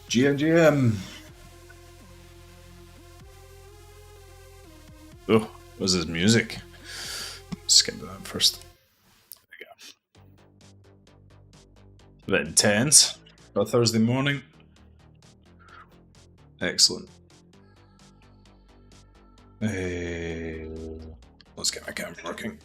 GM. Oh, what's this music? Skip that first. There we go. A bit intense for a Thursday morning. Excellent. Let's get my camera working.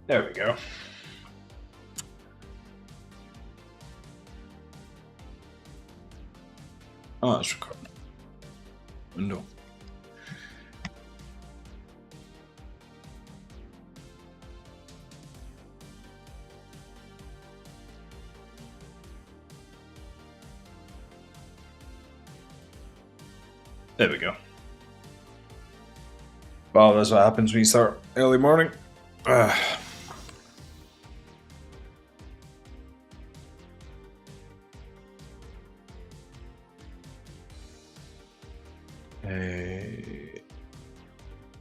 There we go. Oh, it's recording. Window. There we go. Well, that's what happens when you start early morning.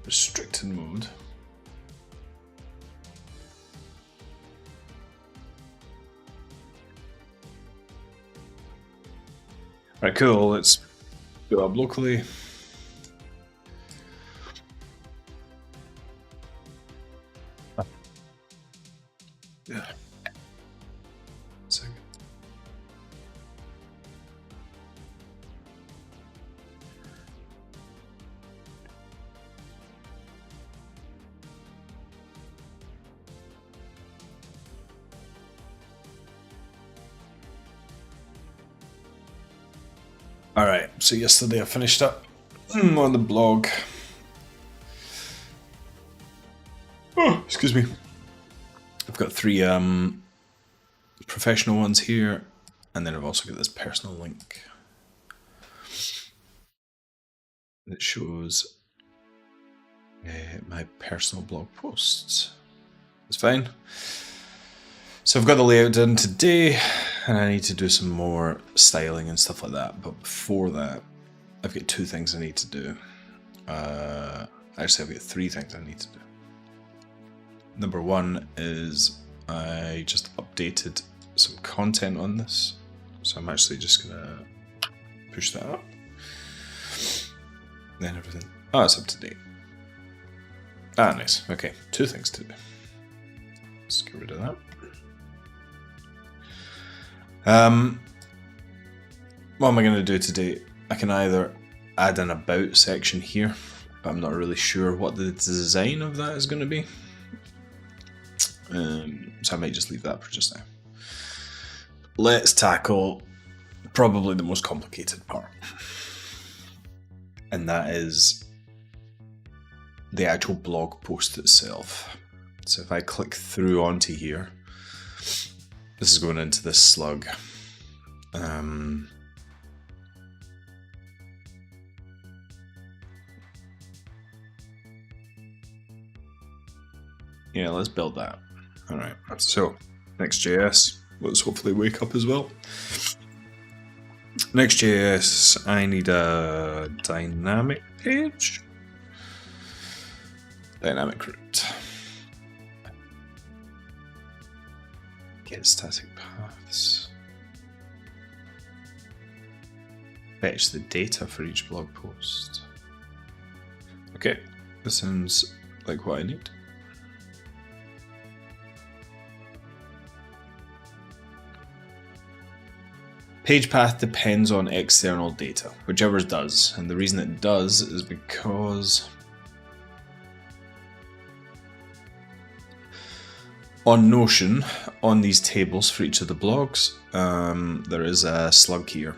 Restricted mode. Right, cool. Let's go up locally. Yeah. Second. All right. So yesterday I finished up on the blog. Oh, excuse me. I've got 3 professional ones here, and then I've also got this personal link that shows my personal blog posts. It's fine. So I've got the layout done today, and I need to do some more styling and stuff like that. But before that, I've got 2 things I need to do. Actually, I've got 3 things I need to do. Number 1 is I just updated some content on this, so I'm actually just gonna push that up. Then everything. Oh, it's up to date. Ah, nice. Okay, 2 things to do. Let's get rid of that. What am I going to do today? I can either add an about section here, but I'm not really sure what the design of that is going to be. So I might just leave that for just now. Let's tackle probably the most complicated part. And that is the actual blog post itself. So if I click through onto here, this is going into this slug. Yeah, let's build that. All right, so Next.js, let's hopefully wake up as well. Next.js, I need a dynamic page. Dynamic route. Get static paths. Fetch the data for each blog post. Okay, this sounds like what I need. Page path depends on external data, whichever does, and the reason it does is because on Notion, on these tables for each of the blogs, there is a slug here,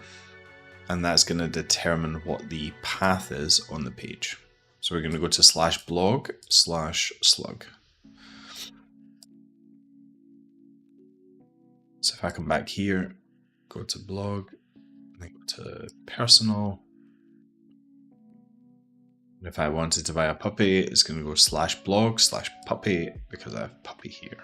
and that's going to determine what the path is on the page. So we're going to go to /blog/slug. So if I come back here, go to blog, then go to personal. And if I wanted to buy a puppy, it's going to go /blog/puppy because I have puppy here.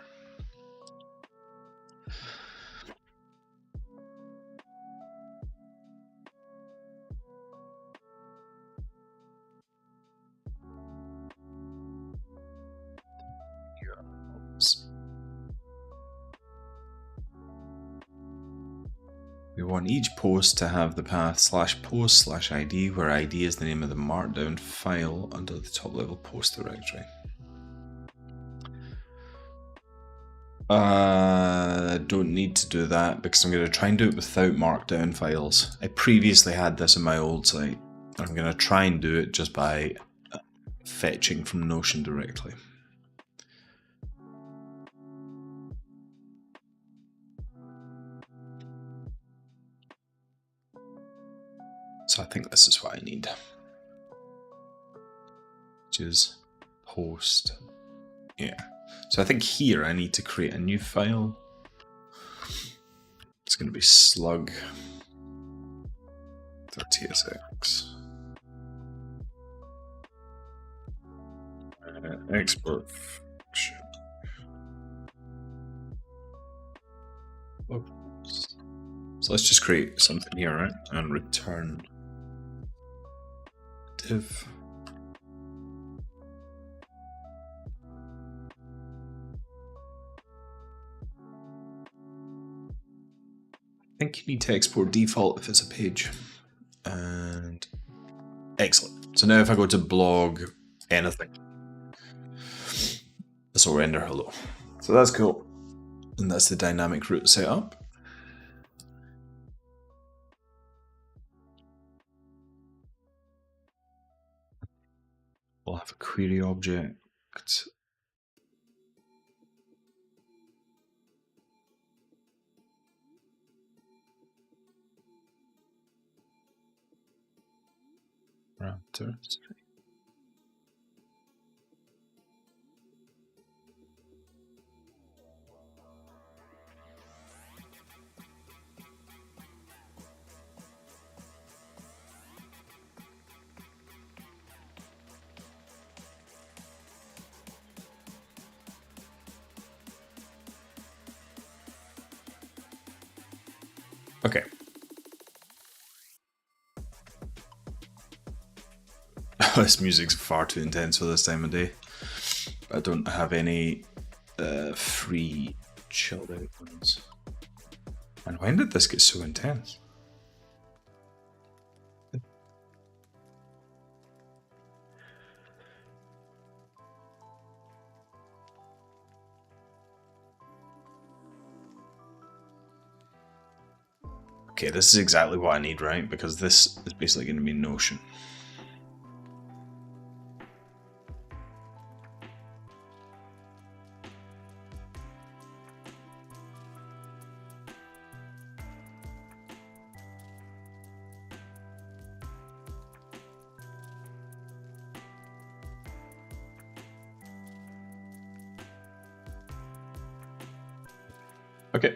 We want each post to have the path /post/id, where id is the name of the Markdown file under the top level post directory. Don't need to do that because I'm going to try and do it without Markdown files. I previously had this on my old site. I'm going to try and do it just by fetching from Notion directly. So I think this is what I need, which is post. Yeah. So I think here I need to create a new file. It's going to be slug.tsx. Export function. So let's just create something here, right? And return div. I think you need to export default if it's a page. And excellent. So now if I go to blog anything, this will render hello. So that's cool. And that's the dynamic route setup. We'll have a query object. Raptors. Okay. This music's far too intense for this time of day. I don't have any free chilled out ones. And when did this get so intense? Okay, this is exactly what I need, right? Because this is basically going to be Notion. Okay,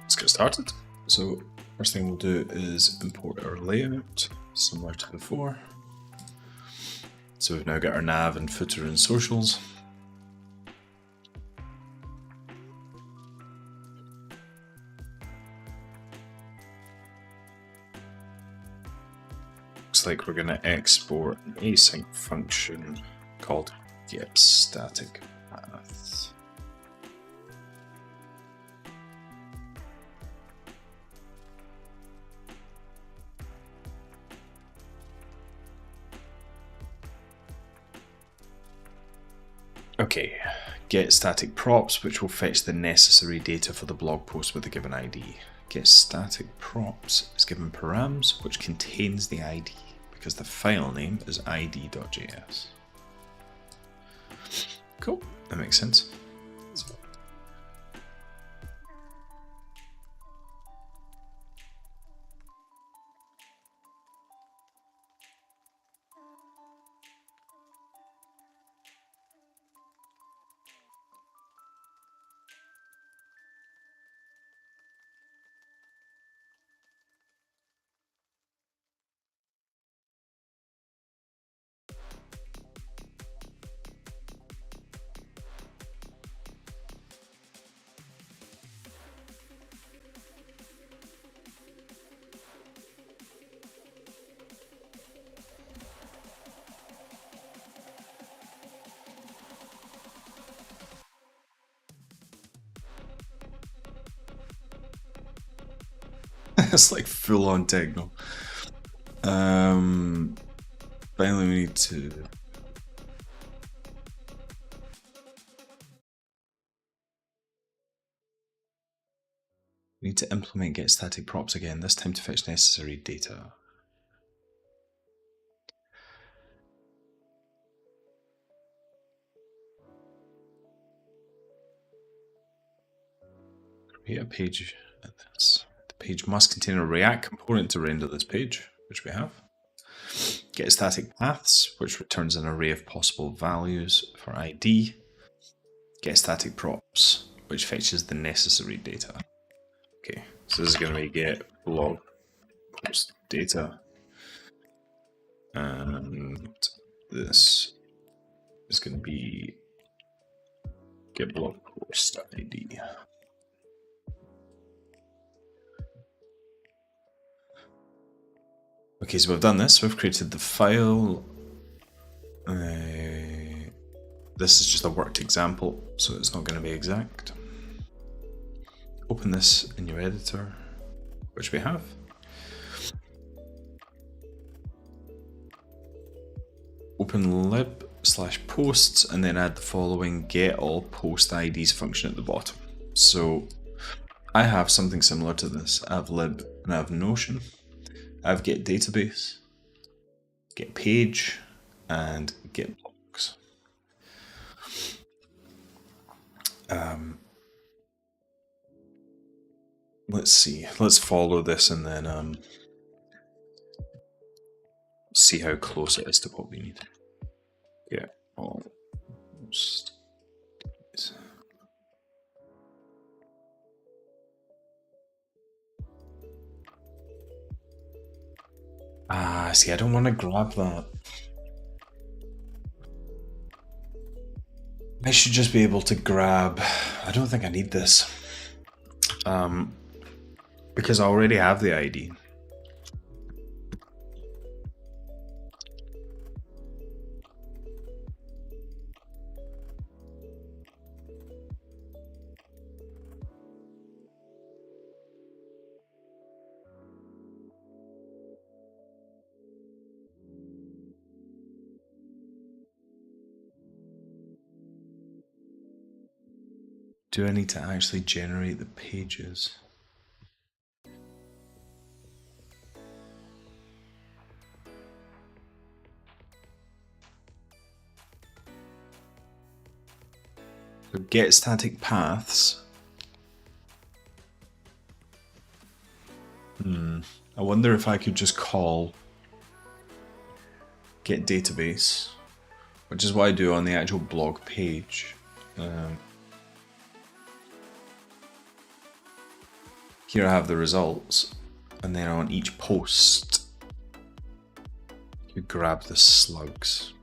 let's get started. So first thing we'll do is import our layout, similar to before. So we've now got our nav and footer and socials. Looks like we're going to export an async function called getStaticPaths. Okay, get static props, which will fetch the necessary data for the blog post with a given ID. Get static props is given params, which contains the ID, because the file name is id.js. Cool, that makes sense. It's like full on techno. Finally we need to implement get static props again, this time to fetch necessary data. Create a page at this. The page must contain a React component to render this page, which we have. Get static paths, which returns an array of possible values for ID. Get static props, which fetches the necessary data. Okay, so this is going to be get blog post data, and this is going to be get blog post ID. Okay, so we've done this. We've created the file. This is just a worked example, so it's not going to be exact. Open this in your editor, which we have. Open lib/posts and then add the following get all post IDs function at the bottom. So I have something similar to this. I have lib and I have Notion. I have get database, get page, and get blocks. Let's see. Let's follow this and then see how close it is to what we need. Get all post. See, I don't want to grab that. I should just be able to grab. I don't think I need this. Because I already have the ID. Do I need to actually generate the pages? So get static paths. I wonder if I could just call get database, which is what I do on the actual blog page. Here I have the results, and then on each post, you grab the slugs.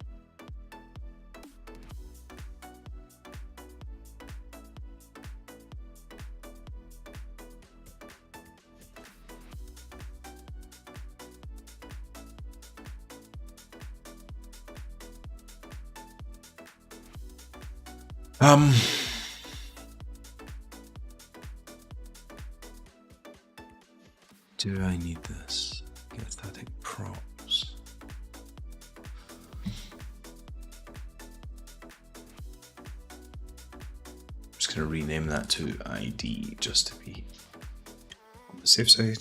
Do I need this? Get static props. I'm just going to rename that to ID just to be on the safe side.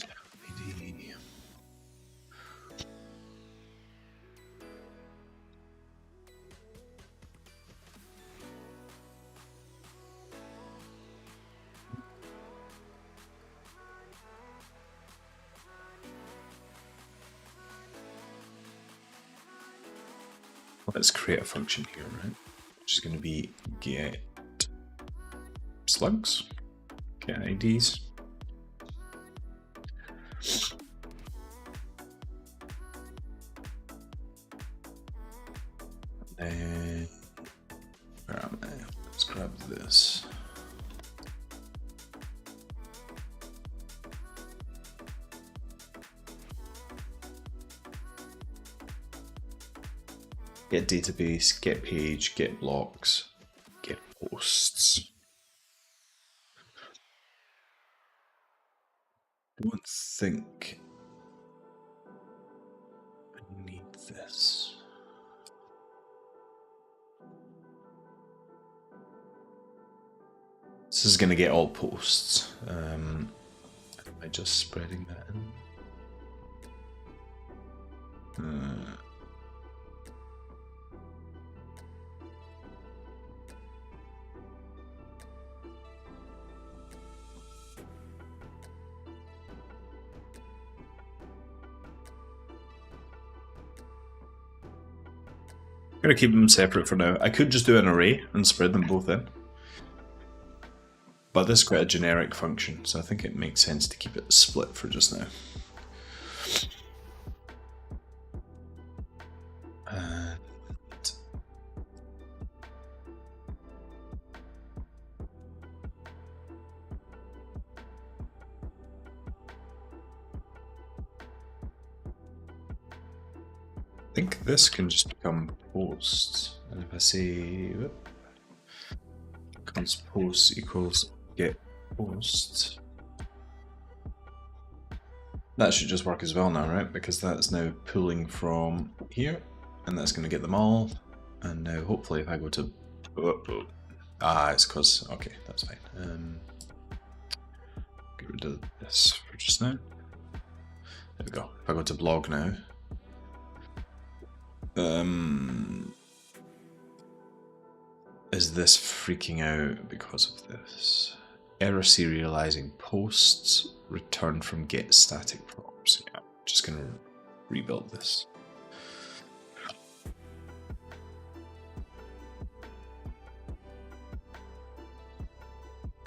ID. Let's create a function here, right? Which is going to be get slugs, get IDs. And where am I? Let's grab this. Get database, get page, get blocks, get posts. I don't think I need this. This is going to get all posts. Am I just spreading that in? I'm going to keep them separate for now. I could just do an array and spread them both in. But this is quite a generic function, so I think it makes sense to keep it split for just now. And I think this can just become posts. And if I say const posts equals get posts, that should just work as well now, right? Because that's now pulling from here, and that's going to get them all. And now hopefully if I go to it's because okay, that's fine. Get rid of this for just now. There we go. If I go to blog now, is this freaking out because of this? Error serializing posts, return from get static props. Yeah, I'm just gonna rebuild this.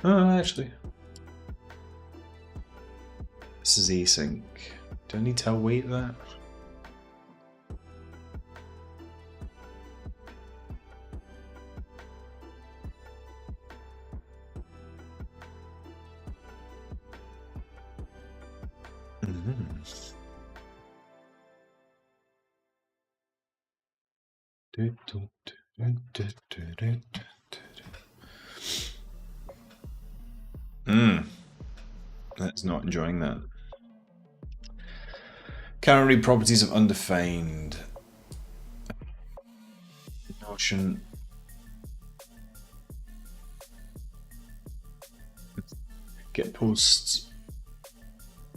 Actually, this is async. Do I need to await that? That's not enjoying that. Can't read properties of undefined. Notion. Get posts.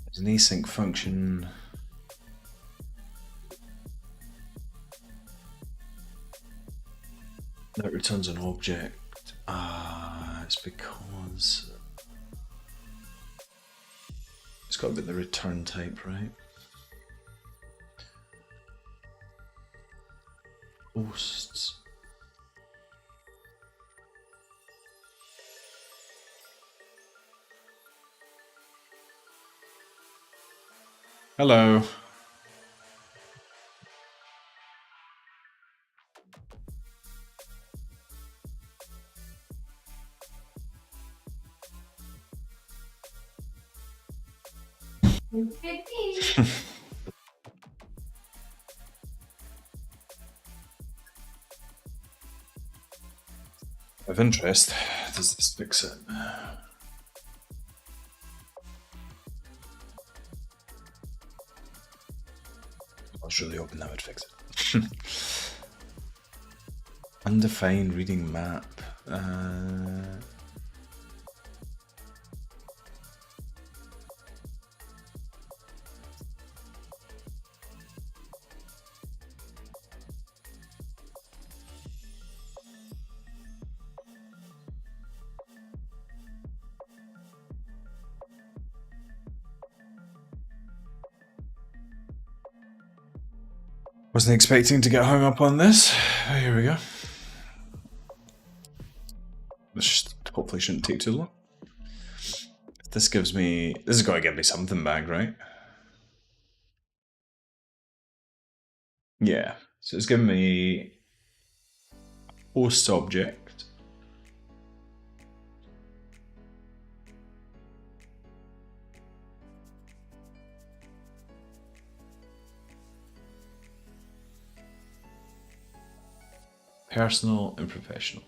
There's an async function. That returns an object. It's because it's got to be the return type, right? Posts. Hello. Of interest, does this fix it? I was really hoping that would fix it. Undefined reading map. Wasn't expecting to get hung up on this. Oh, here we go. This hopefully shouldn't take too long. This gives me... This has got to give me something back, right? Yeah. So it's giving me post object. Personal and professional.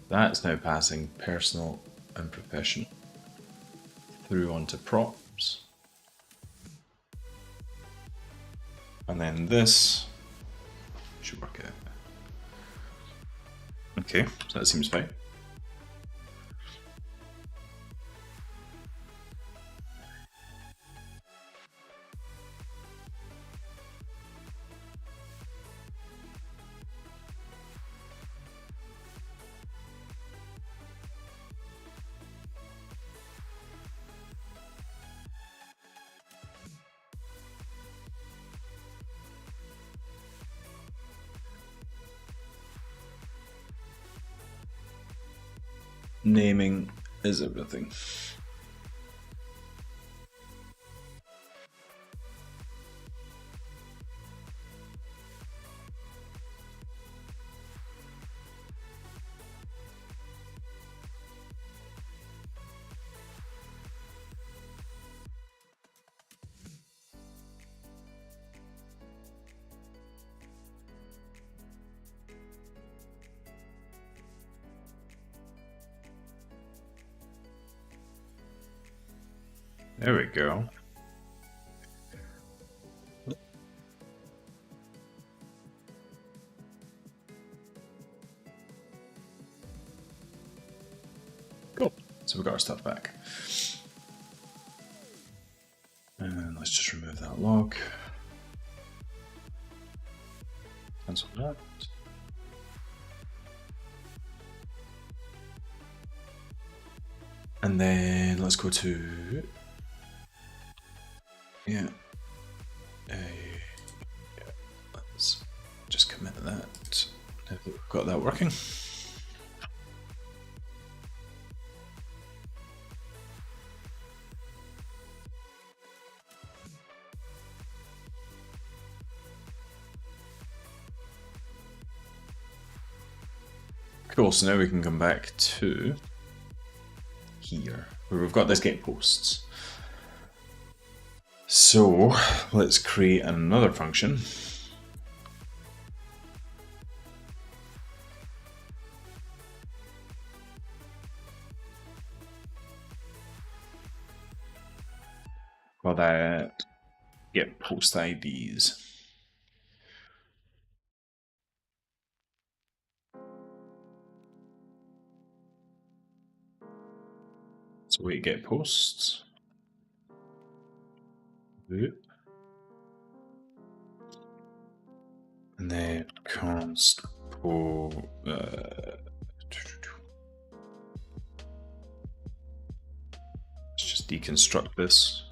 That's now passing personal and professional through onto props. And then this should work out. Okay, so that seems fine. Naming is everything. There we go. Cool. So we've got our stuff back. And let's just remove that log. Cancel that. And then let's go to let's just commit that. Now that we've got that working. Cool, so now we can come back to here, where we've got this get posts. So let's create another function. Call that get post IDs. So we get posts. And then const let's just deconstruct this.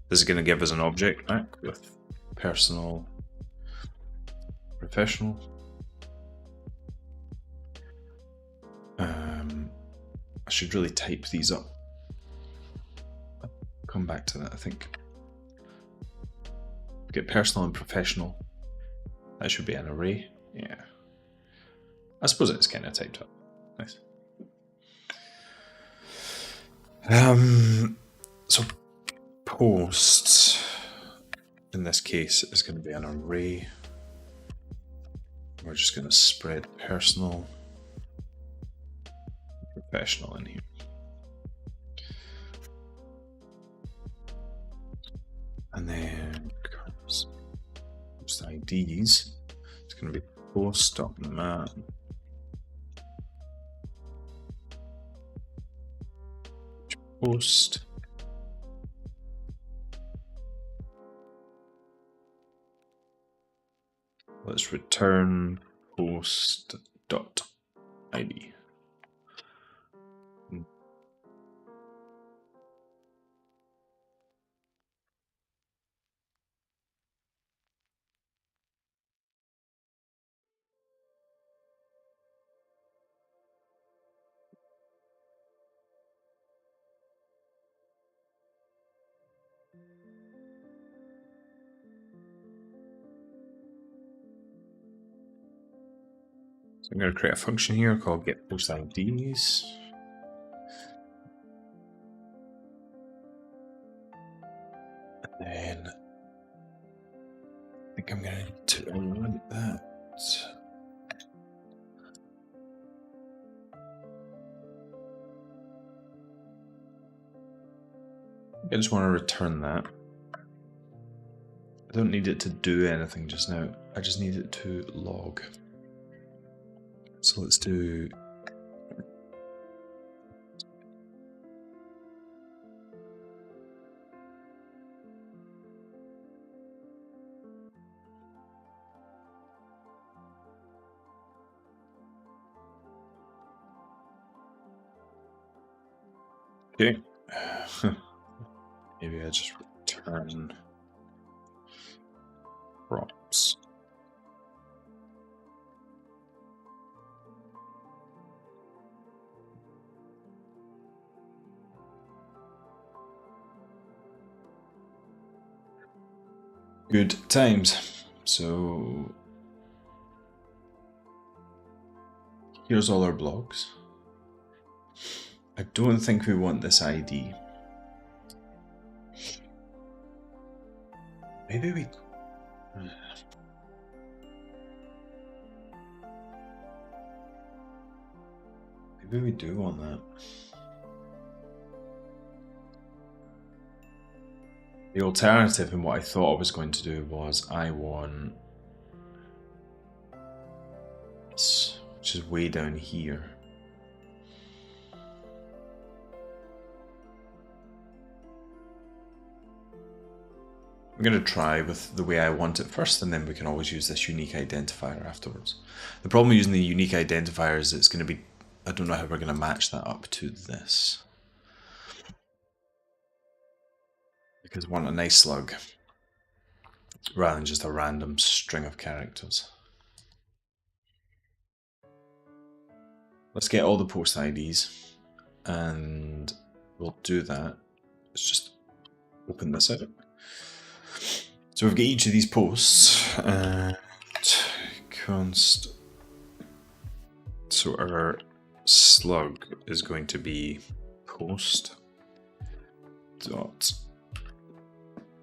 This is going to give us an object back with personal, professional. I should really type these up. I'll come back to that, I think. Get personal and professional. That should be an array. Yeah. I suppose it's kind of typed up. Nice. So posts in this case is going to be an array. We're just going to spread personal, professional in here. And then post IDs. It's going to be post.man. Post. Let's return post.id. So I'm going to create a function here called get post IDs. And then I think I'm going to run that. I just want to return that. I don't need it to do anything just now. I just need it to log. So let's do okay. Maybe I just return props. Good times. So here's all our blogs. I don't think we want this ID. Maybe we... Maybe we do want that. The alternative and what I thought I was going to do was I want this, which is way down here. I'm going to try with the way I want it first, and then we can always use this unique identifier afterwards. The problem with using the unique identifier is it's going to be, I don't know how we're going to match that up to this. Because I want a nice slug rather than just a random string of characters. Let's get all the post IDs and we'll do that. Let's just open this out. So we've got each of these posts and const. So our slug is going to be post dot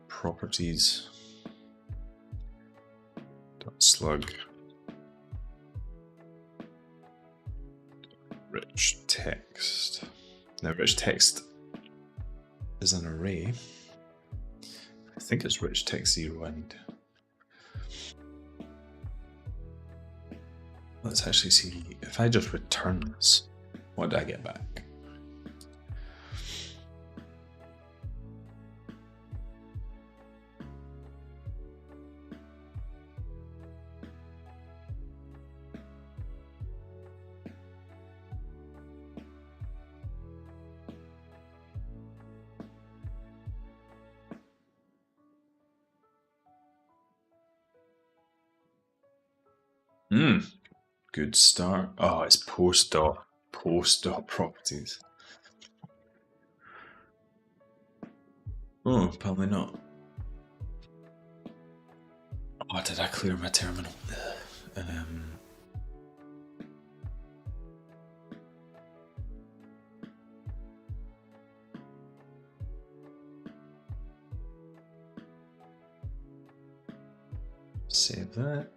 properties dot slug rich text. Now rich text is an array. I think it's rich text 0 I need. Let's actually see, if I just return this, what do I get back? Good start. Oh, it's post dot properties. Oh, probably not. Oh, did I clear my terminal? Save that.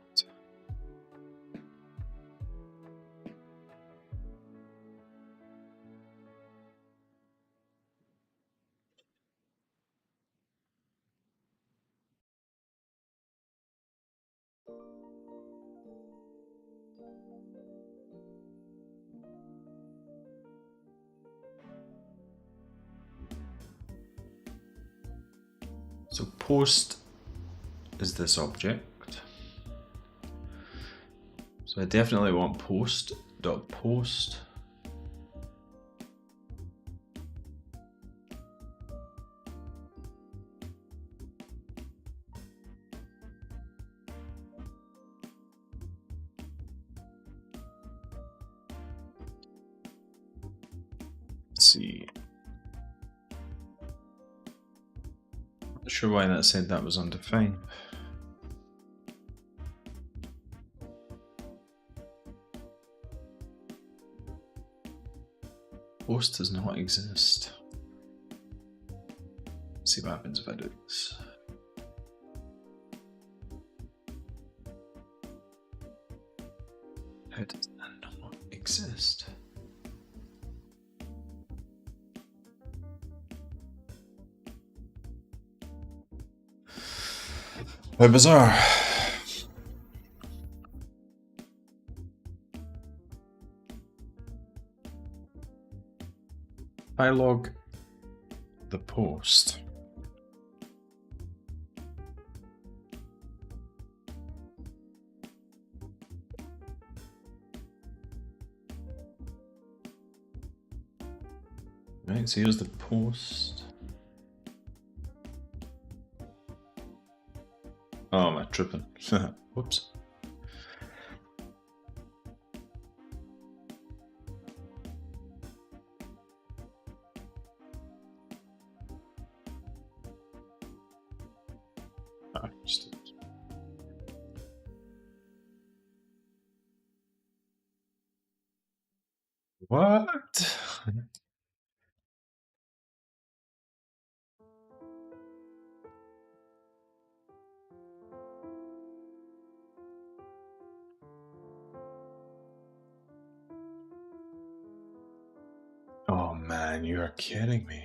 So post is this object. So I definitely want post.post. Let's see. Not sure why that said that was undefined. Post does not exist. Let's see what happens if I do this. How does that not exist? How bizarre. If I log the post, right, so here's the post. Oh, am I tripping? Whoops. What? Oh man, you are kidding me.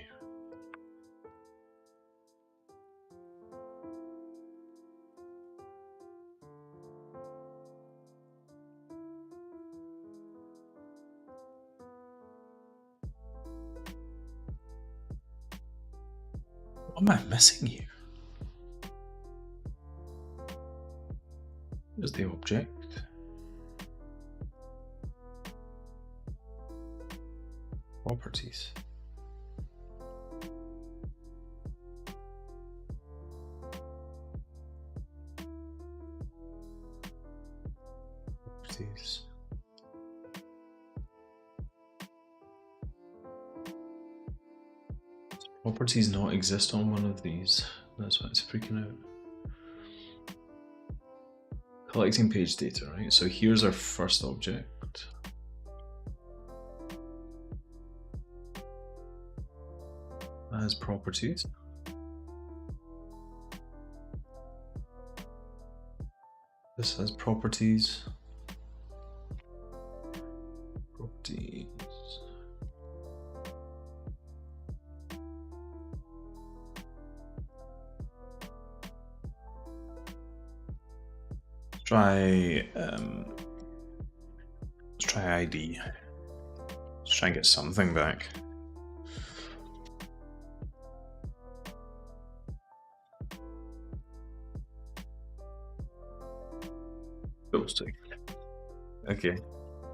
What am I missing here? There's the object. Properties. Properties. Properties not exist on one of these. That's why it's freaking out. Collecting page data, right? So here's our first object. as properties. This has properties. Properties. Let's try ID. Let's try and get something back. Okay,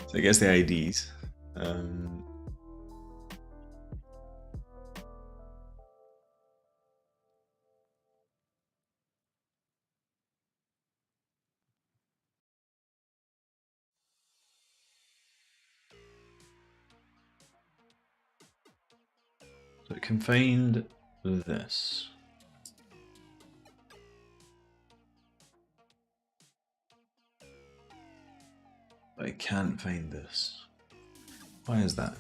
so I guess the IDs. So it can find this. But I can't find this. Why is that?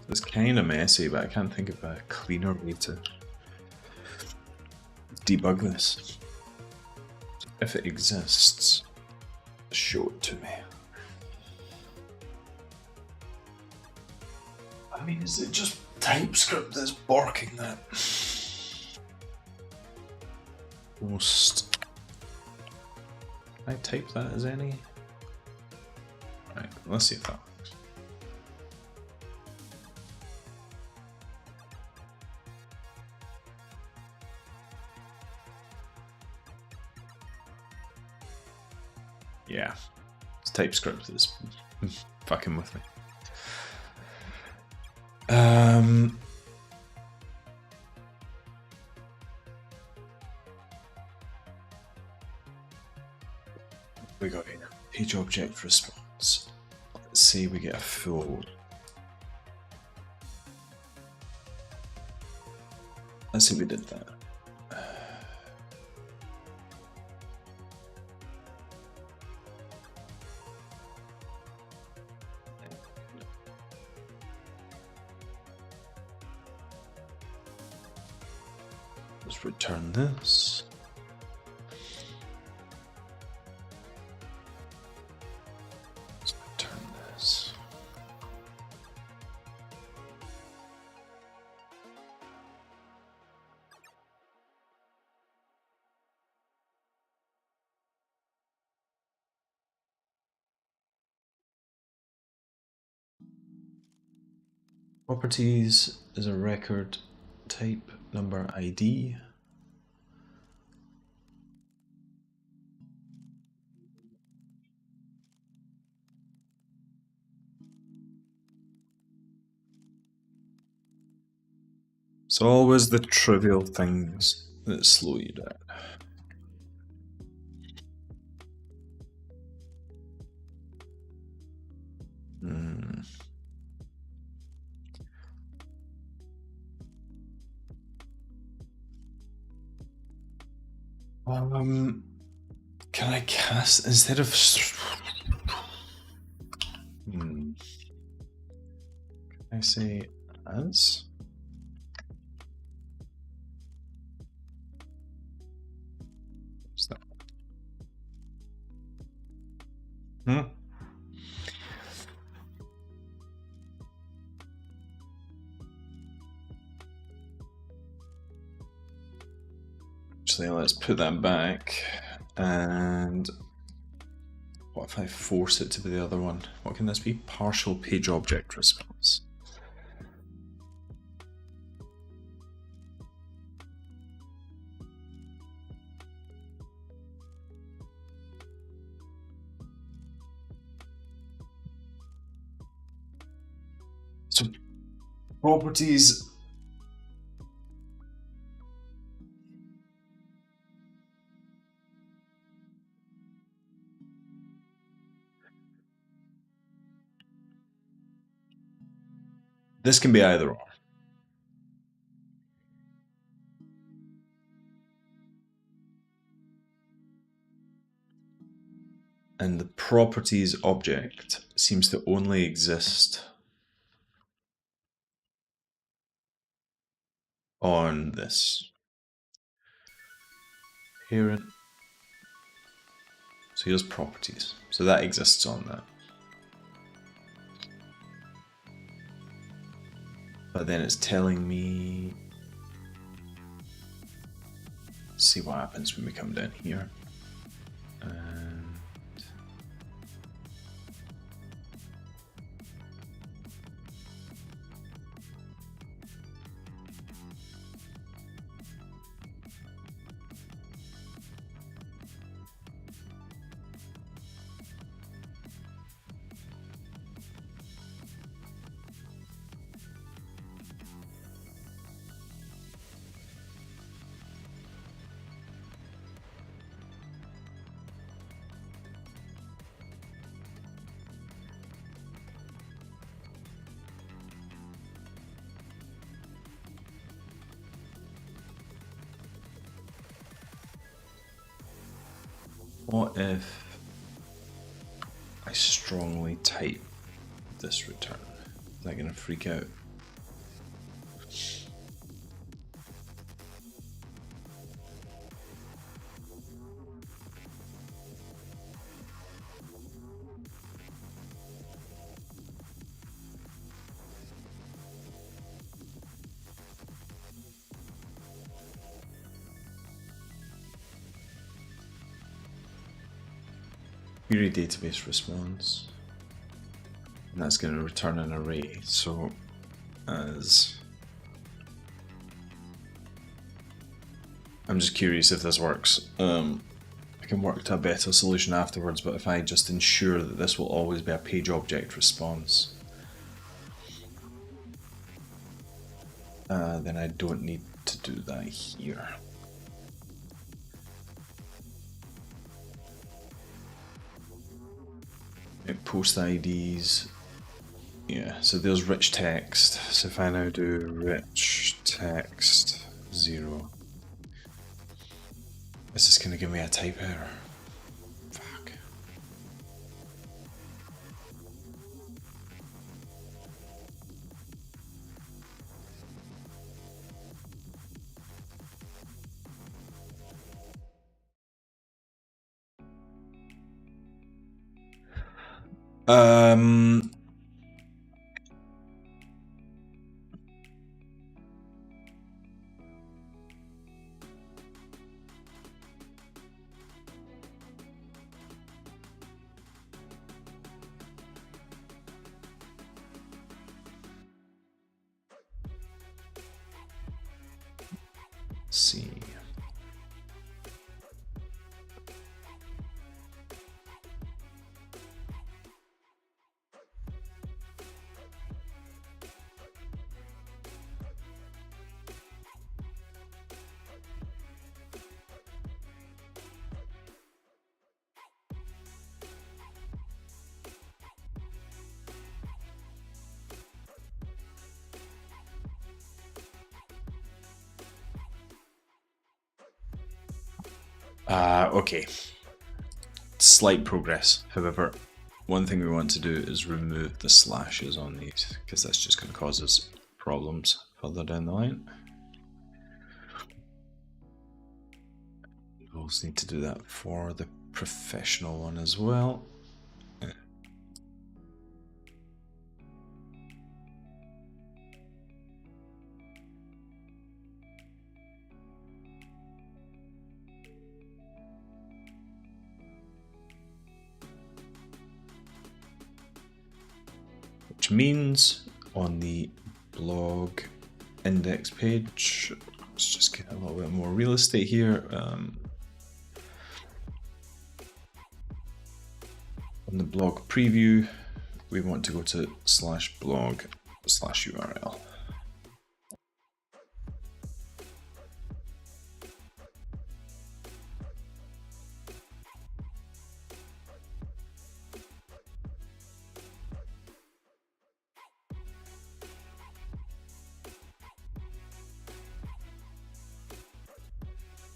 It's kind of messy, but I can't think of a cleaner way to debug this. If it exists, show it to me. I mean, is it just TypeScript that's barking that? Most. Can I type that as any? Right, let's see if that works. Yeah, it's TypeScript that's fucking with me. We got here. Page object response. Let's say we get a full. Let's see if we did that. Let's return this. Let's return this. Properties is a record type number ID. It's always the trivial things that slow you down. Can I cast instead of? Can I say as? What's that? Actually, let's put that back. And what if I force it to be the other one? What can this be? Partial page object response. So properties. This can be either or. And the properties object seems to only exist on this parent. So here's properties. So that exists on that. But then it's telling me, see what happens when we come down here. And what if I strongly type this return? Is that going to freak out? Query database response, and that's going to return an array. So as I'm just curious if this works. I can work to a better solution afterwards, but if I just ensure that this will always be a page object response, then I don't need to do that here. Post IDs, yeah, so there's rich text. So if I now do rich text 0, is this going to give me a type error? Fuck. See. Okay. Slight progress. However, one thing we want to do is remove the slashes on these, because that's just going to cause us problems further down the line. We also need to do that for the professional one as well. Which means on the blog index page, let's just get a little bit more real estate here. On the blog preview, we want to go to /blog/URL.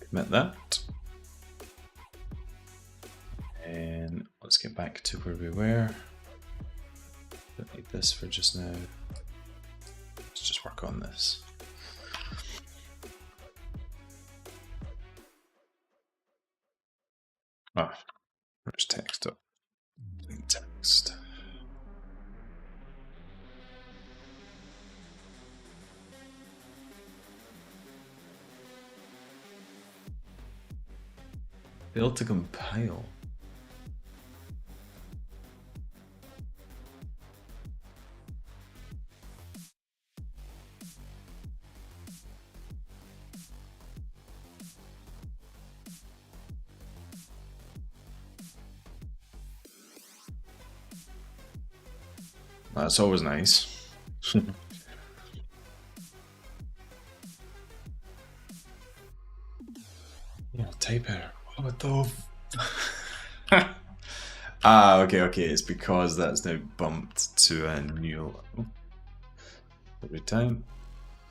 Commit that. And let's where we were. Don't need this for just now. Let's just work on this. Ah, where's text up? Text. Failed to compile. That's always nice. Yeah, type error. What the? Ah, okay. It's because that's now bumped to a new. Every time,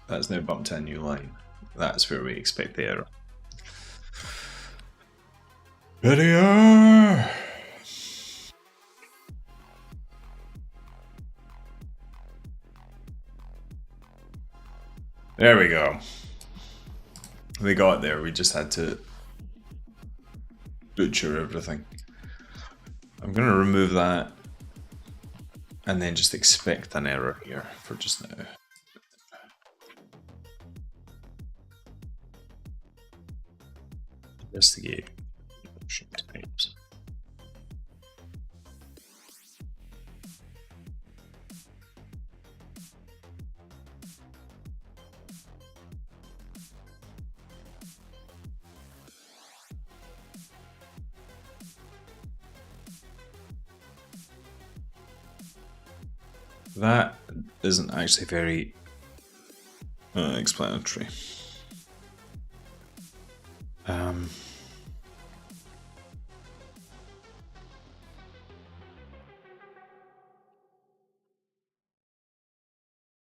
that's now bumped to a new line. That's where we expect the error. Video. There we go. We got there. We just had to butcher everything. I'm going to remove that and then just expect an error here for just now. Investigate option types. That isn't actually very explanatory.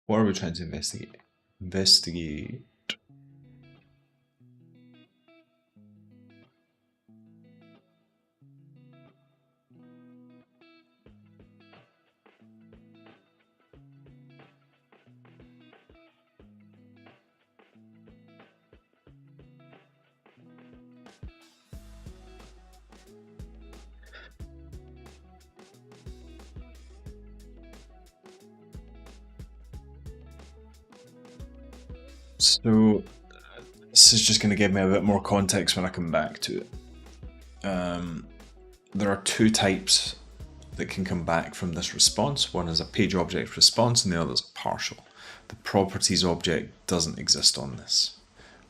What are we trying to investigate? Investigate. So this is just going to give me a bit more context when I come back to it. There are two types that can come back from this response. One is a page object response and the other is partial. The properties object doesn't exist on this,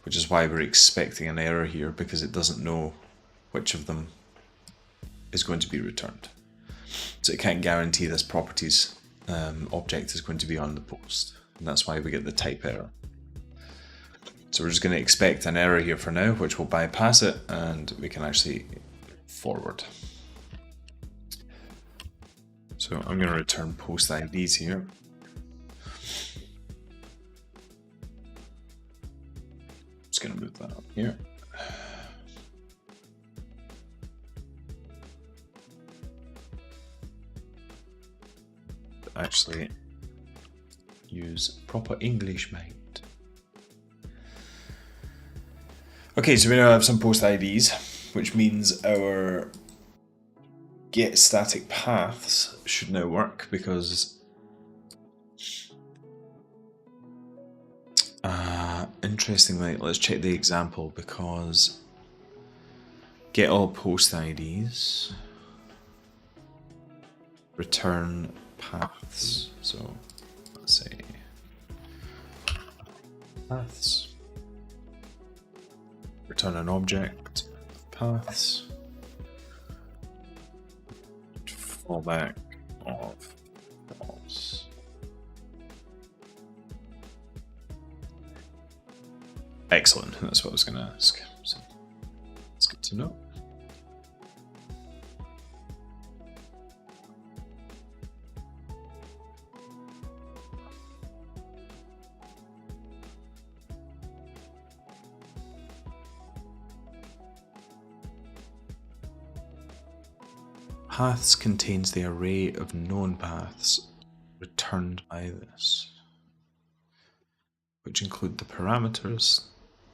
which is why we're expecting an error here, because it doesn't know which of them is going to be returned. So it can't guarantee this properties object is going to be on the post, and that's why we get the type error. So we're just going to expect an error here for now, which will bypass it, and we can actually forward. So I'm going to return post IDs here. Just going to move that up here. Actually, use proper English, mate. Okay, so we now have some post IDs, which means our get static paths should now work, because interestingly, let's check the example, because get all post IDs, return paths. So let's say paths. Return an object, paths, fallback of false. Excellent, that's what I was going to ask. So it's good to know. Paths contains the array of known paths returned by this, which include the parameters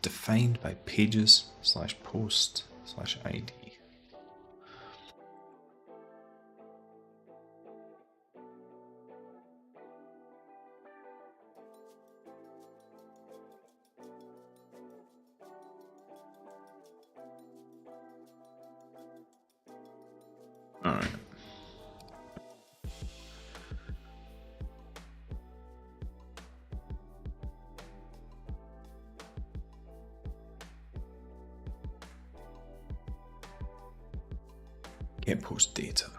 defined by pages/post/id. Alright. Get post data.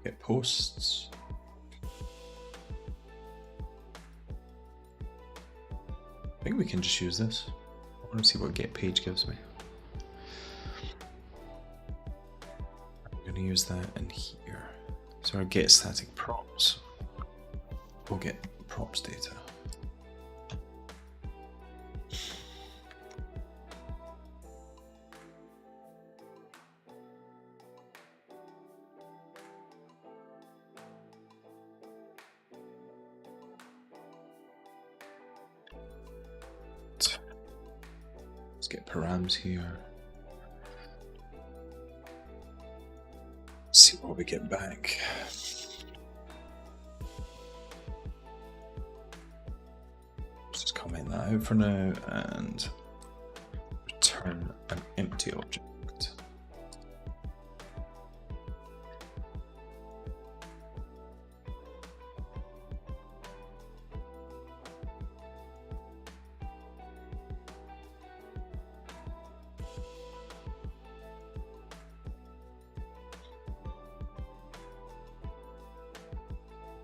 Get posts. I think we can just use this. I want to see what get page gives me. I'm going to use that in here. So our get static props. We'll get props data. Get params here. See what we get back. Let's just comment that out for now and return an empty object.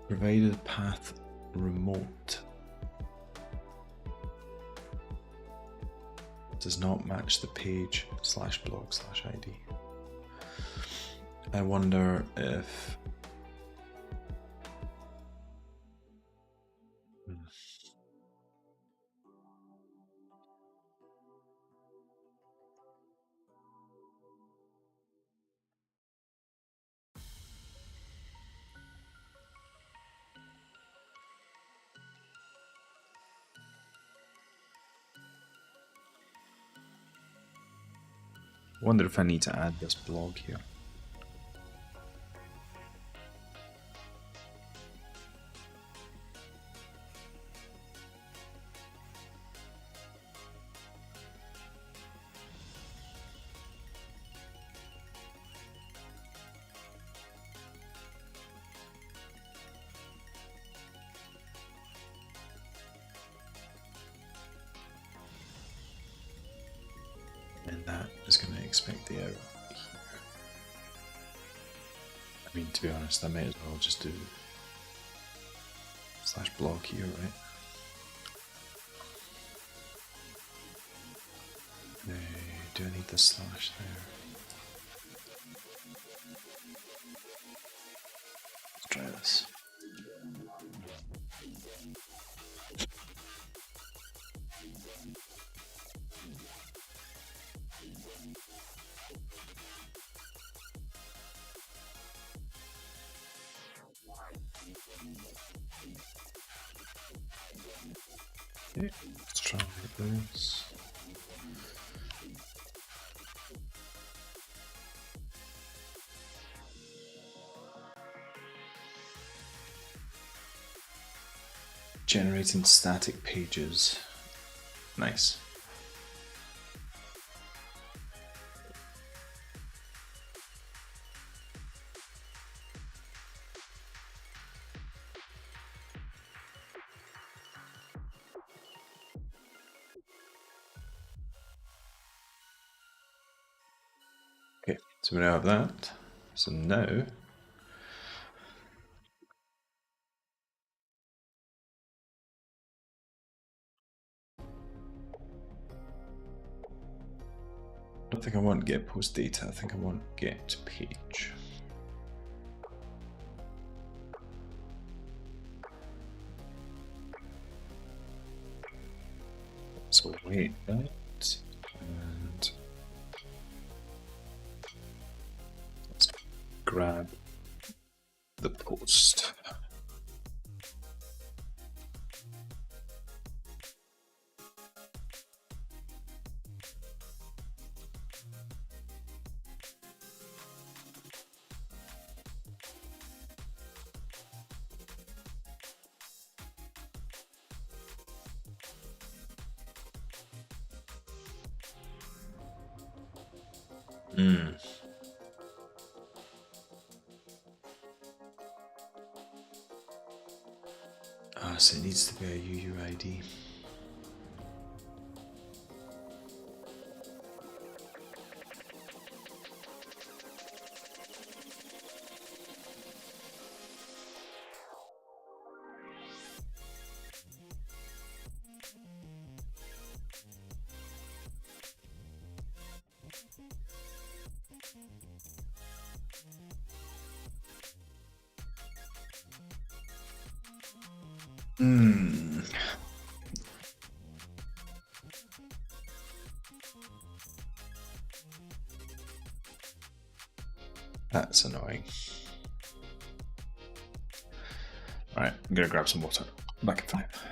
Provided path remote does not match the page/blog/id. I wonder if I need to add this blog here. And that is going to expect the error here. I mean, to be honest, I may as well just do /blog here, right? No, do I need the slash there? Let's try this. Okay, let's try this. Generating static pages. Nice. Okay, so we now have that. So now I don't think I want get post data, I think I want get page. So So wait that, and let's grab the post. So it needs to be a UUID. That's annoying. Alright, I'm gonna grab some water. Back in 5.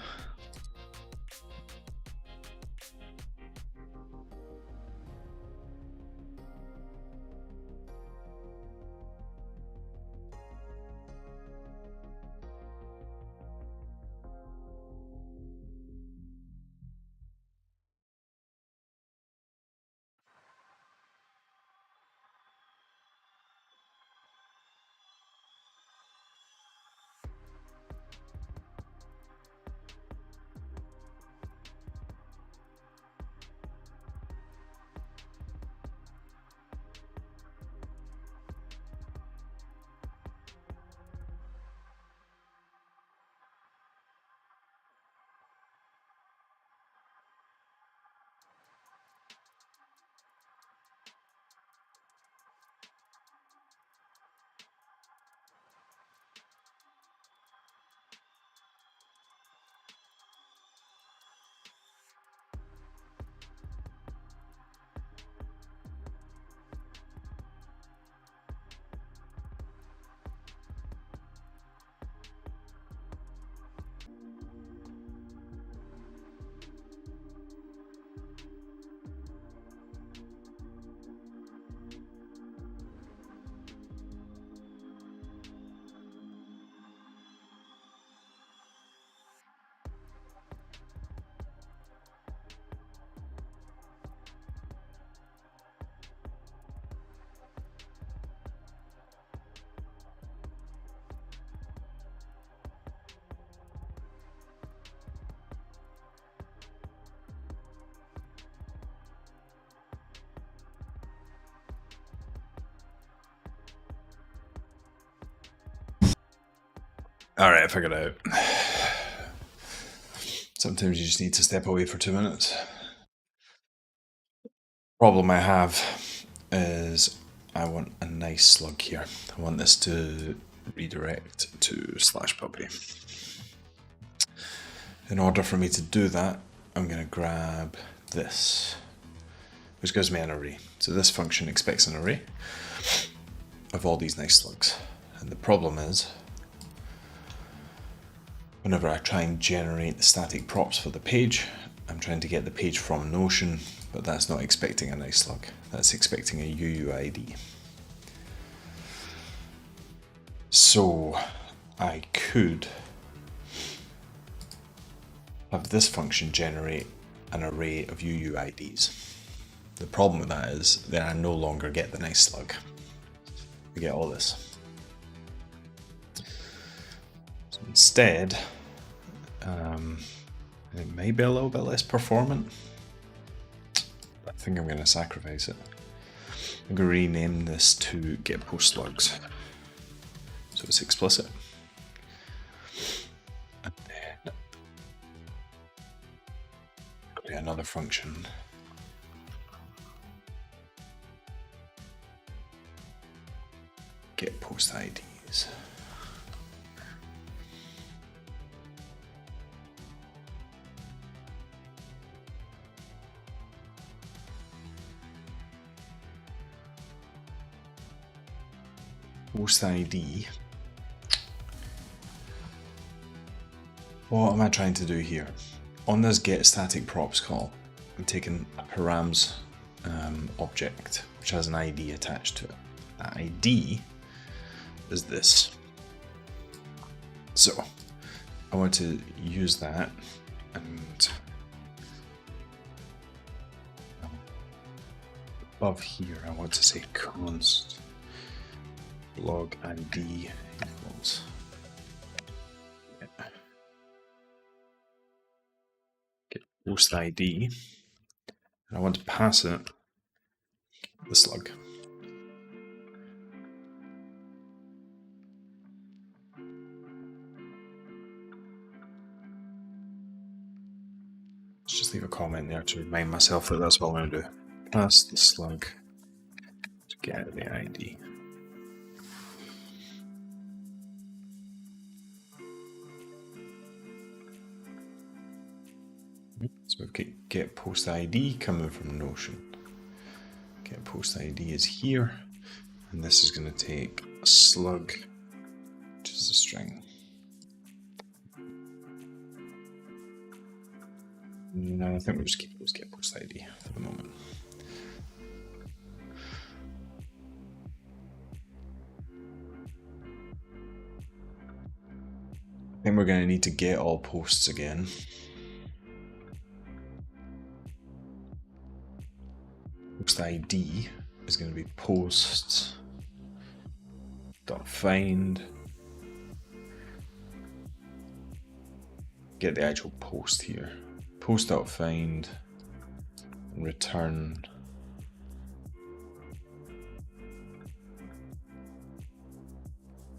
Alright, I figured it out. Sometimes you just need to step away for 2 minutes. Problem I have is I want a nice slug here. I want this to redirect to /puppy. In order for me to do that, I'm going to grab this, which gives me an array. So this function expects an array of all these nice slugs. And the problem is, whenever I try and generate the static props for the page, I'm trying to get the page from Notion, but that's not expecting a nice slug. That's expecting a UUID. So I could have this function generate an array of UUIDs. The problem with that is that I no longer get the nice slug. I get all this. So instead, it may be a little bit less performant. I think I'm going to sacrifice it. I'm going to rename this to get post slugs, so it's explicit. And then create another function. Get post IDs. post ID. What am I trying to do here? On this get static props call, I'm taking a params object which has an ID attached to it. That ID is this. So I want to use that and above here I want to say const log ID equals get post ID, and I want to pass it the slug. Let's just leave a comment there to remind myself that that's what I'm going to do. Pass the slug to get the ID. So we've got get post ID coming from Notion. Get post ID is here, and this is going to take a slug, which is a string. No, I think we'll just keep it as get post ID for the moment. Then we're going to need to get all posts again. Post ID is going to be posts.find. Get the actual post here. Post.find and return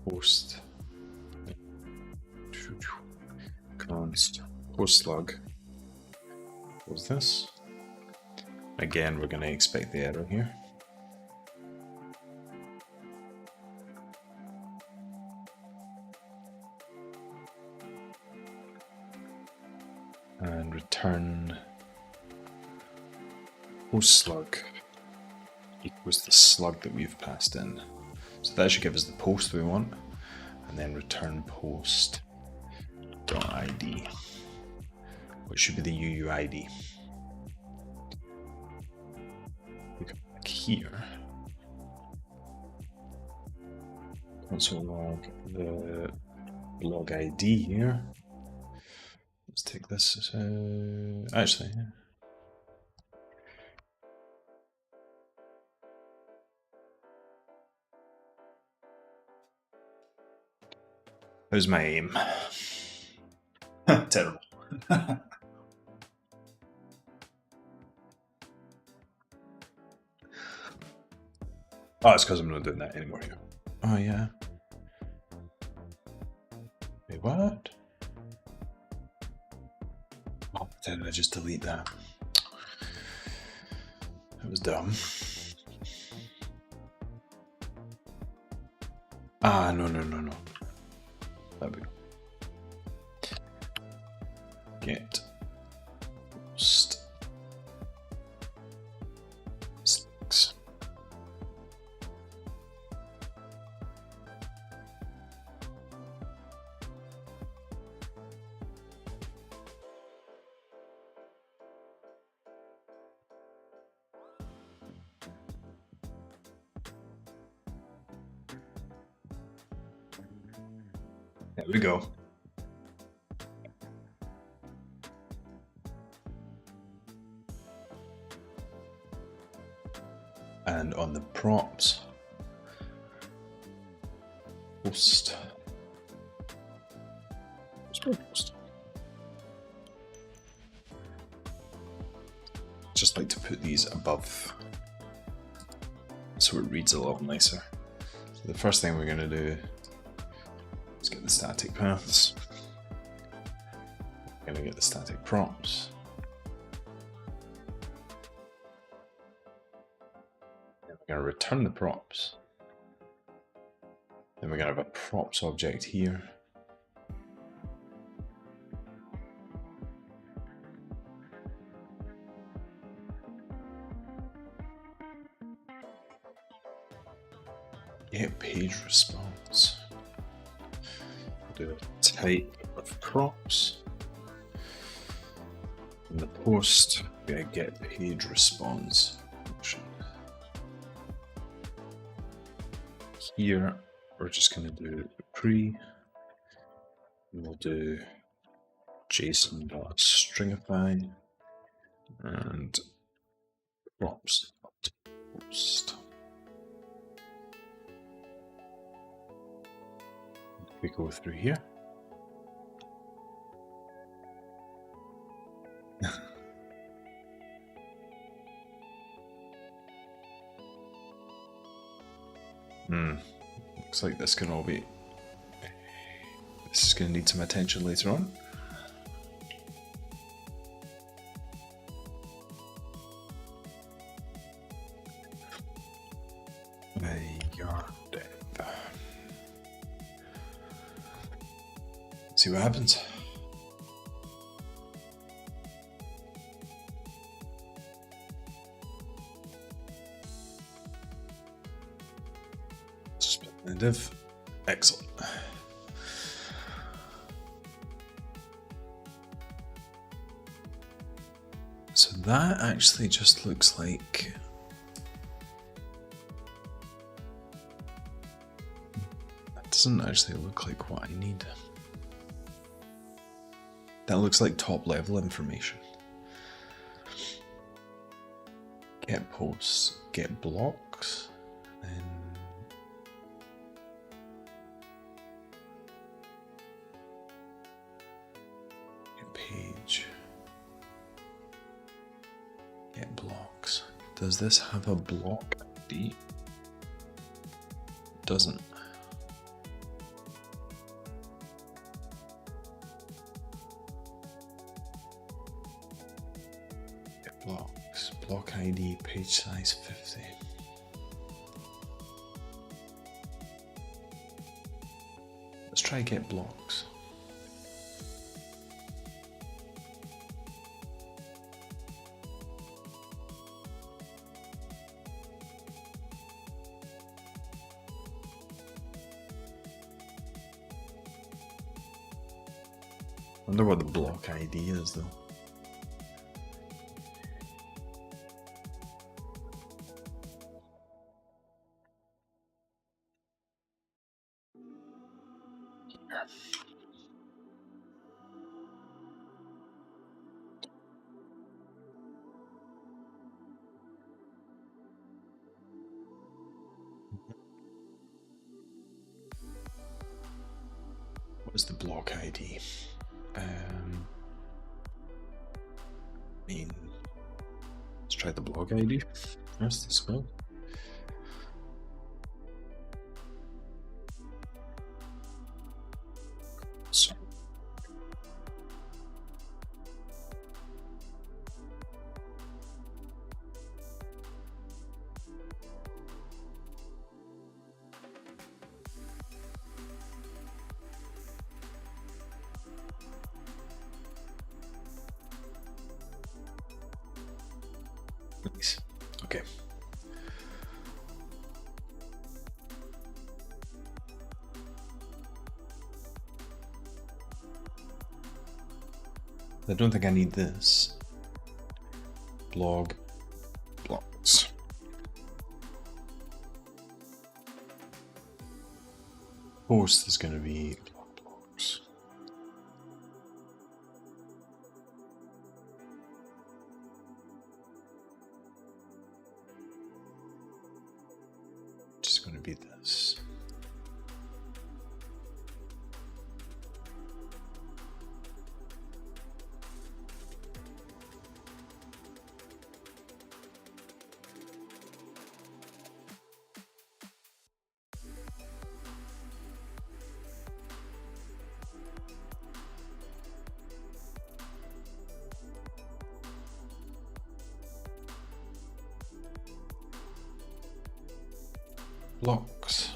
post const post slug. What's this? Again, we're going to expect the error here. And return post slug equals the slug that we've passed in. So that should give us the post we want, and then return post.id, which should be the UUID. We come back here. Also log the log ID here. Let's take this. Actually, yeah. How's my aim? Terrible. Oh, it's because I'm not doing that anymore here. Oh, yeah. Wait, what? Oh, did I just delete that? That was dumb. Ah, no. There we go. Get post slugs. There we go. And on the props, post. Just like to put these above so it reads a lot nicer. So the first thing we're going to do is get the static paths. We're going to get the static props. Then we're going to return the props. Then we're going to have a props object here. Get page response. do a type of props. In the post, we're going to get page response function. Here, we're just going to do pre. We'll do JSON.stringify and props.post. We go through here. Looks like this can all be. This is going to need some attention later on. AJAMES.DEV. See what happens. Div. Excellent. So that actually just looks like that doesn't actually look like what I need. That looks like top level information. Get posts, get blocks, then page, get blocks. Does this have a block ID? It doesn't. Get blocks, block ID, page size 50. Let's try get blocks. I wonder what the block ID is though. What is the block ID? Let's try the blog ID. That's the spell. So. Nice. Okay. I don't think I need this. Blog blocks. Post is going to be blog blocks. Just going to be this. Blocks.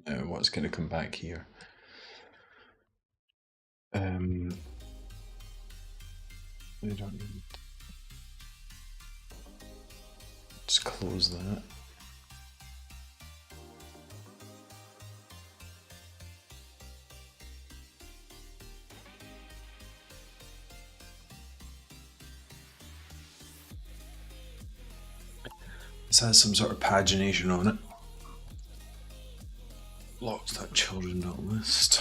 Now what's going to come back here? We don't need. Just close that. This has some sort of pagination on it. Blocks that children don't list.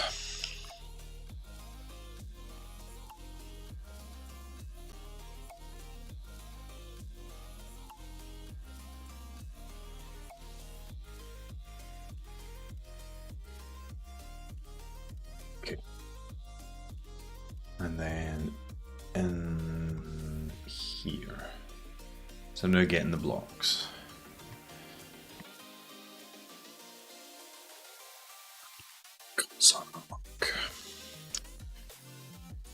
Okay. And then in here. So I'm now getting the blocks.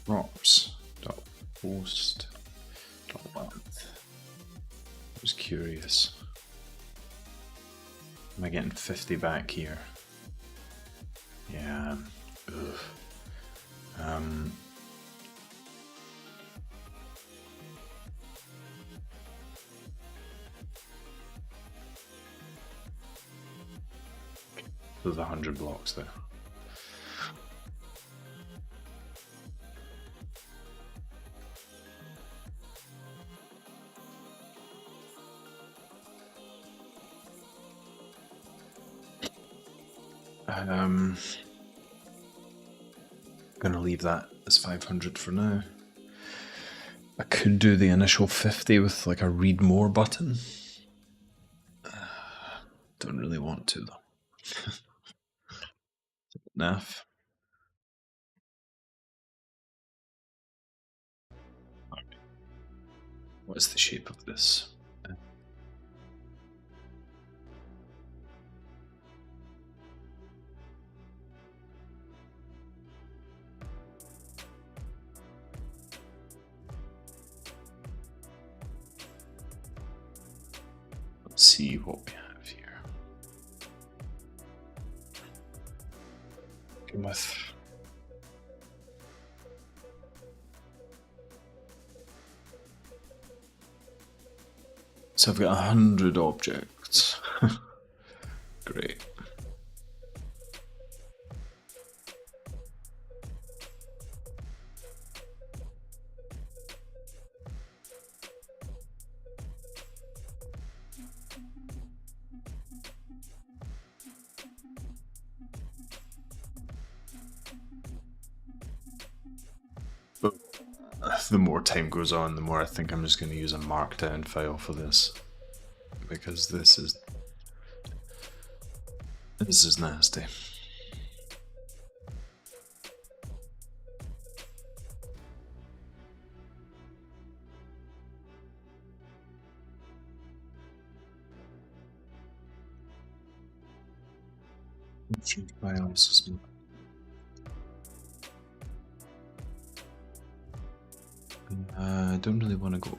Props.post.length. I was curious. Am I getting 50 back here? Yeah. Ugh. There's 100 blocks there. Gonna leave that as 500 for now. I could do the initial 50 with like a read more button. Don't really want to though. Naff. What's the shape of this? Let's see what we have here. With so I've got 100 objects. Great. But the more time goes on, the more I think I'm just going to use a Markdown file for this, because this is nasty. Files. I don't really want to go.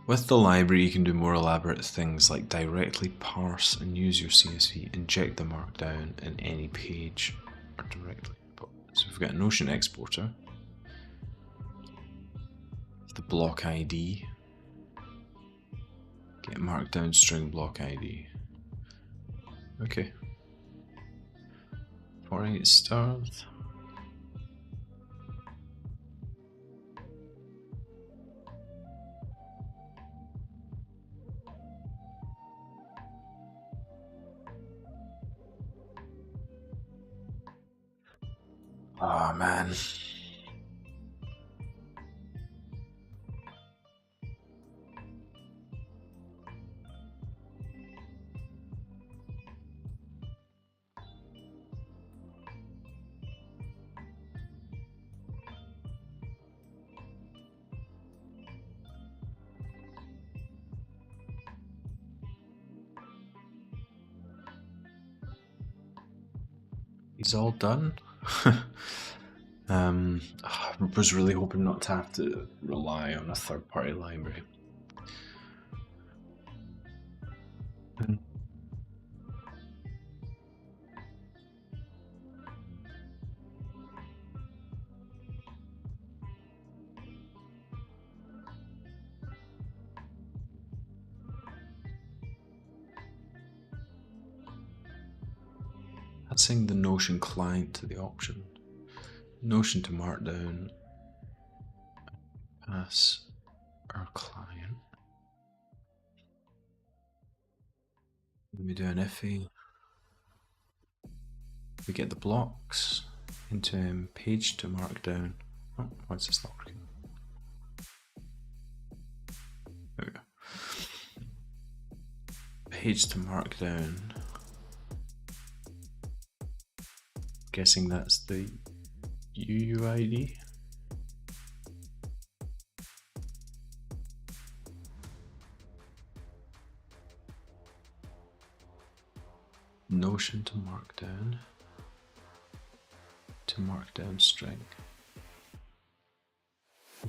With the library, you can do more elaborate things like directly parse and use your CSV, inject the Markdown in any page, or directly input. So we've got a Notion exporter. The block ID. Get markdown string block ID. Okay. 48 stars. Oh man. He's all done. I was really hoping not to have to rely on a third-party library. Passing the Notion client to the option. Notion to Markdown. Pass our client. Let me do an iffy. We get the blocks into page to Markdown. Oh, why is this not working? There we go. Page to Markdown. Guessing that's the UUID. Notion to Markdown. To Markdown string.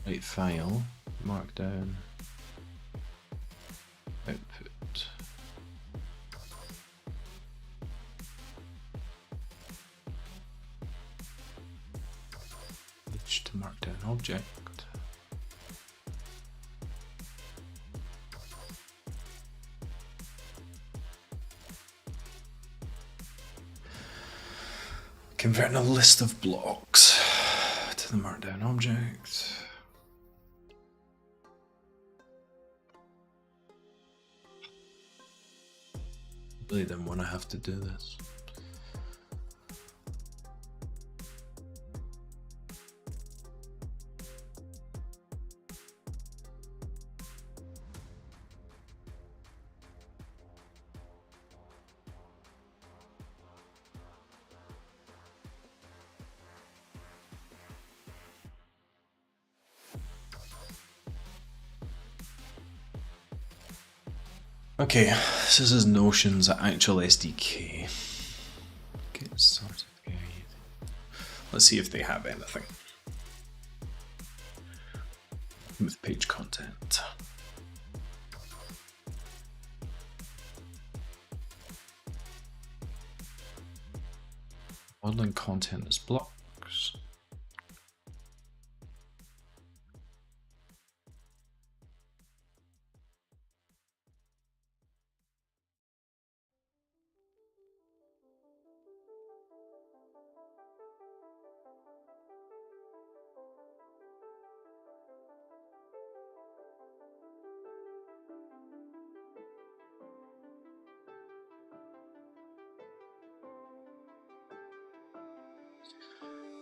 Right file, Markdown, output. Page to Markdown object. Converting a list of blocks to the Markdown object. Really didn't want to have to do this. Okay, this is Notion's actual SDK. Get started guide. Let's see if they have anything with page content. Modeling content as blocks.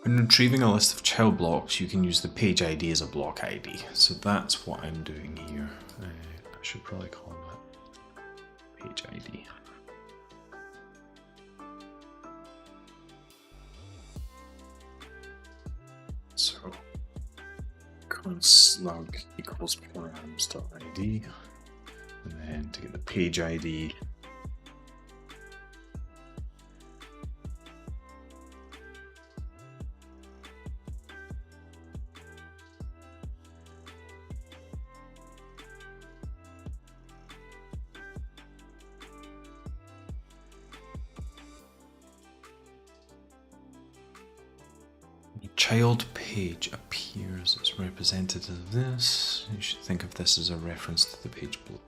When retrieving a list of child blocks, you can use the page ID as a block ID. So that's what I'm doing here. I should probably call that page ID. So const.slug equals params.id, and then to get the page ID, child page appears as representative of this. You should think of this as a reference to the page block.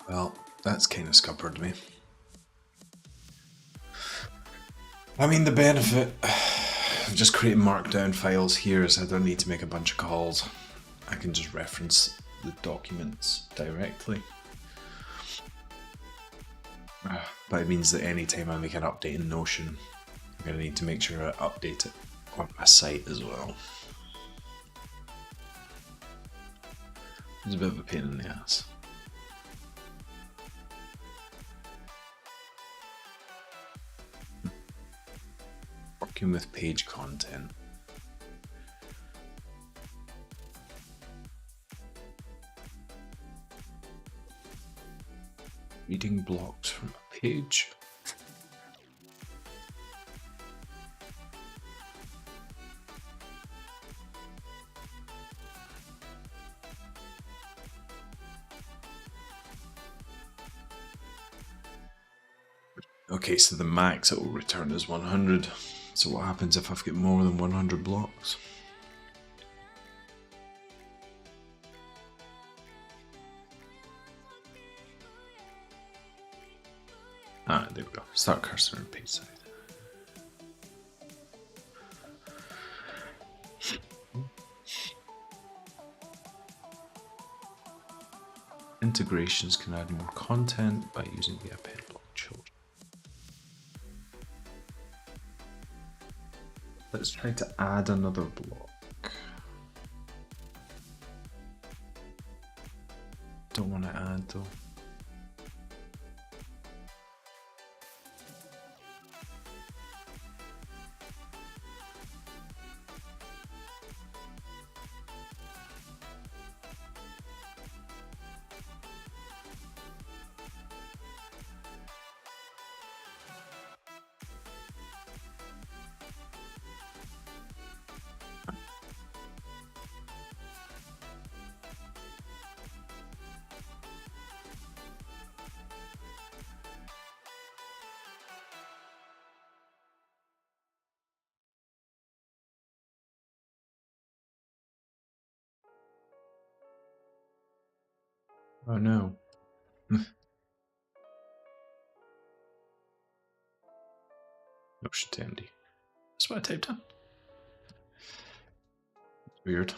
Well, that's kind of scuppered me. I mean, the benefit of just creating Markdown files here is I don't need to make a bunch of calls. I can just reference the documents directly. But it means that anytime I make an update in Notion, I'm going to need to make sure I update it on my site as well. It's a bit of a pain in the ass. Working with page content. Reading blocks from a page. Okay, so the max it will return is 100. So what happens if I've got more than 100 blocks? Ah, there we go. Start cursor on page side. Integrations can add more content by using the append block children. Let's try to add another block. Don't want to add though. Oh no. Notion.md. That's what I typed in. Weird.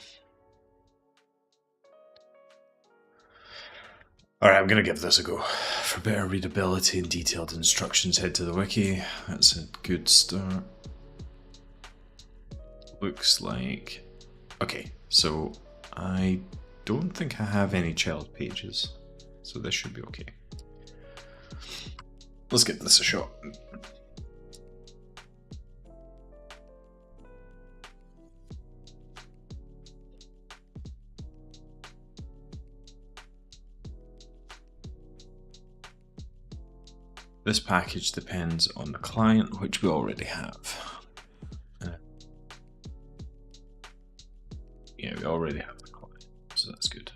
Alright, I'm going to give this a go. For better readability and detailed instructions, head to the wiki. That's a good start. Looks like... Okay, so I don't think I have any child pages, so this should be okay. Let's give this a shot. This package depends on the client, which we already have. Yeah, we already have the client, so that's good.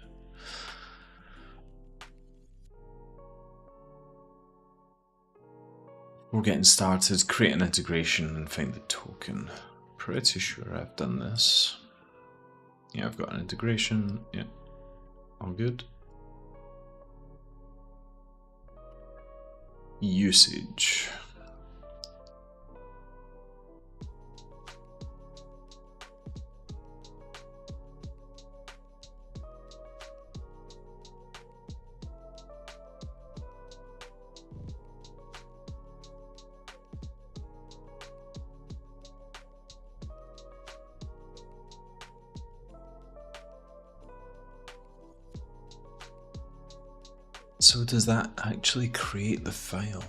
We're getting started. Create an integration and find the token. Pretty sure I've done this. Yeah, I've got an integration. Yeah, all good. Usage. So does that actually create the file?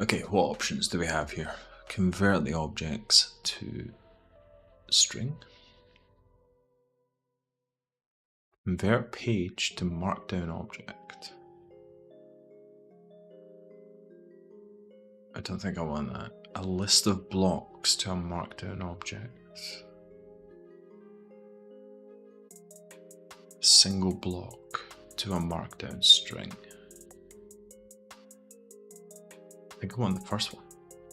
Okay, what options do we have here? Convert the objects to string. Convert page to markdown object. I don't think I want that. A list of blocks to a markdown object. Single block to a markdown string. I think I want the first one.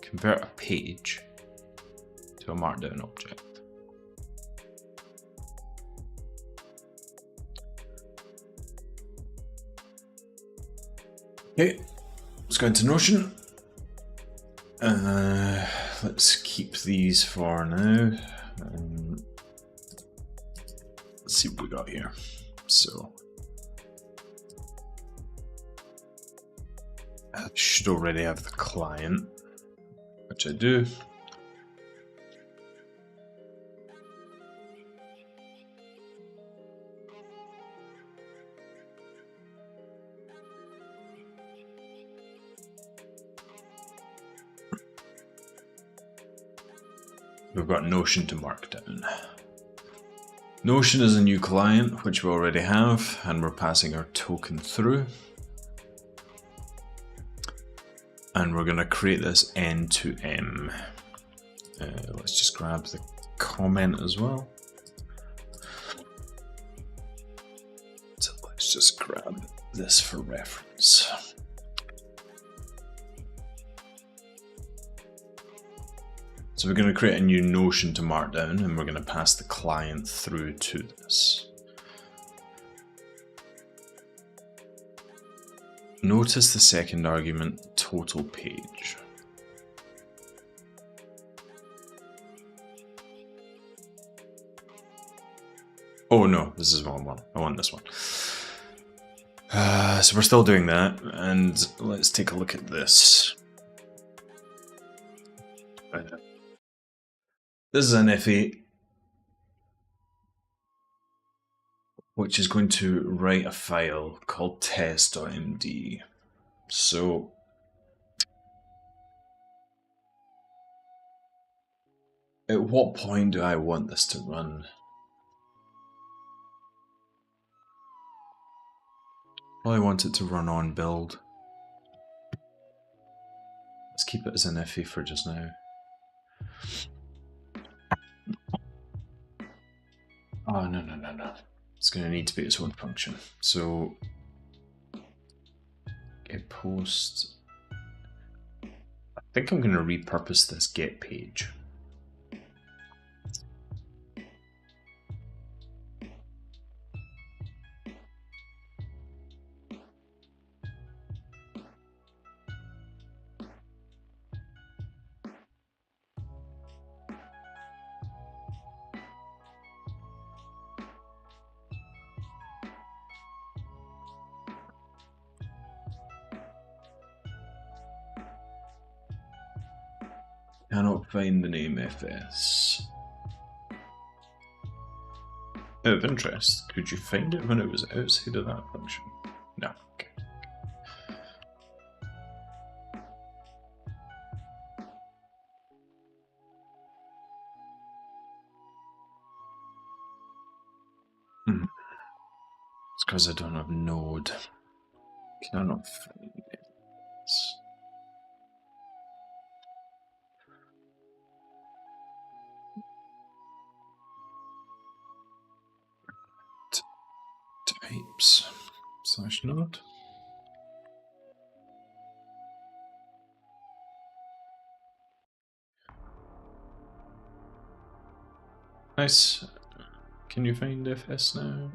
Convert a page to a markdown object. Okay, let's go into Notion. Let's keep these for now. Let's see what we got here. So I should already have the client, which I do. We've got Notion to Markdown. Notion is a new client, which we already have, and we're passing our token through. And we're going to create this N2M. Let's just grab the comment as well. So let's just grab this for reference. So we're going to create a new Notion to Markdown, and we're going to pass the client through to this. Notice the second argument, total page. Oh no, this is the wrong one. I want this one. So we're still doing that, and let's take a look at this. This is an FA, which is going to write a file called test.md. So at what point do I want this to run? Well, I want it to run on build. Let's keep it as an FA for just now. Oh, no. It's going to need to be its own function. So, get post. I think I'm going to repurpose this get page. Cannot find the name FS. Out of interest, could you find it when it was outside of that function? No. Okay. It's because I don't have Node. Can I not find it? types/node. Nice. Can you find FS now?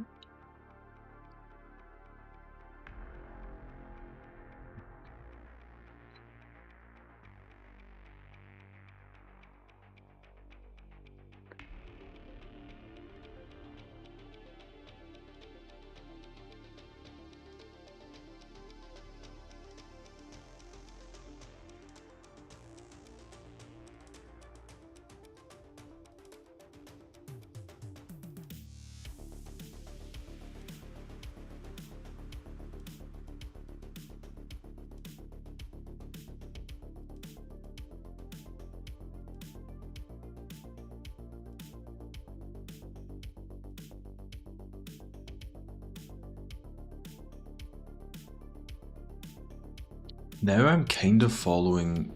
Now I'm kind of following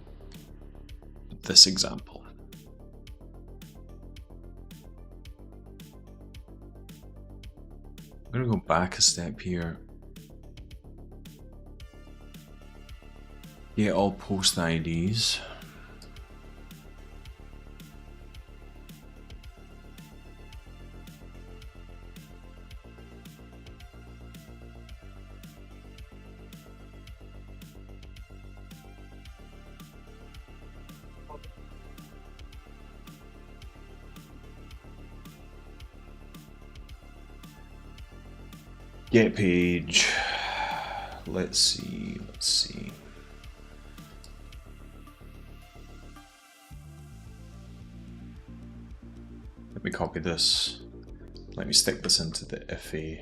this example. I'm going to go back a step here. Get all post IDs. Get page. Let's see. Let me copy this. Let me stick this into the FA.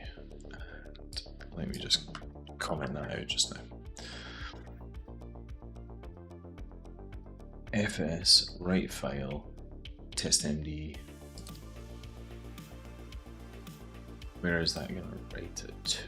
And let me just comment that out just now. FS, write file, testmd. Where is that going to write it to?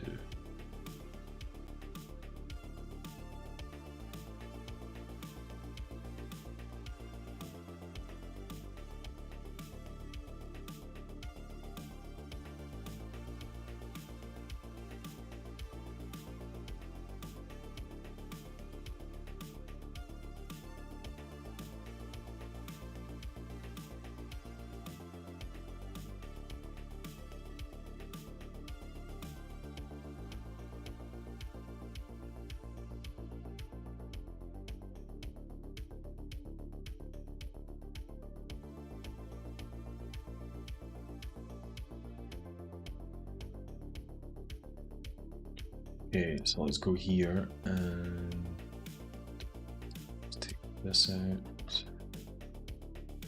Okay, so let's go here and take this out.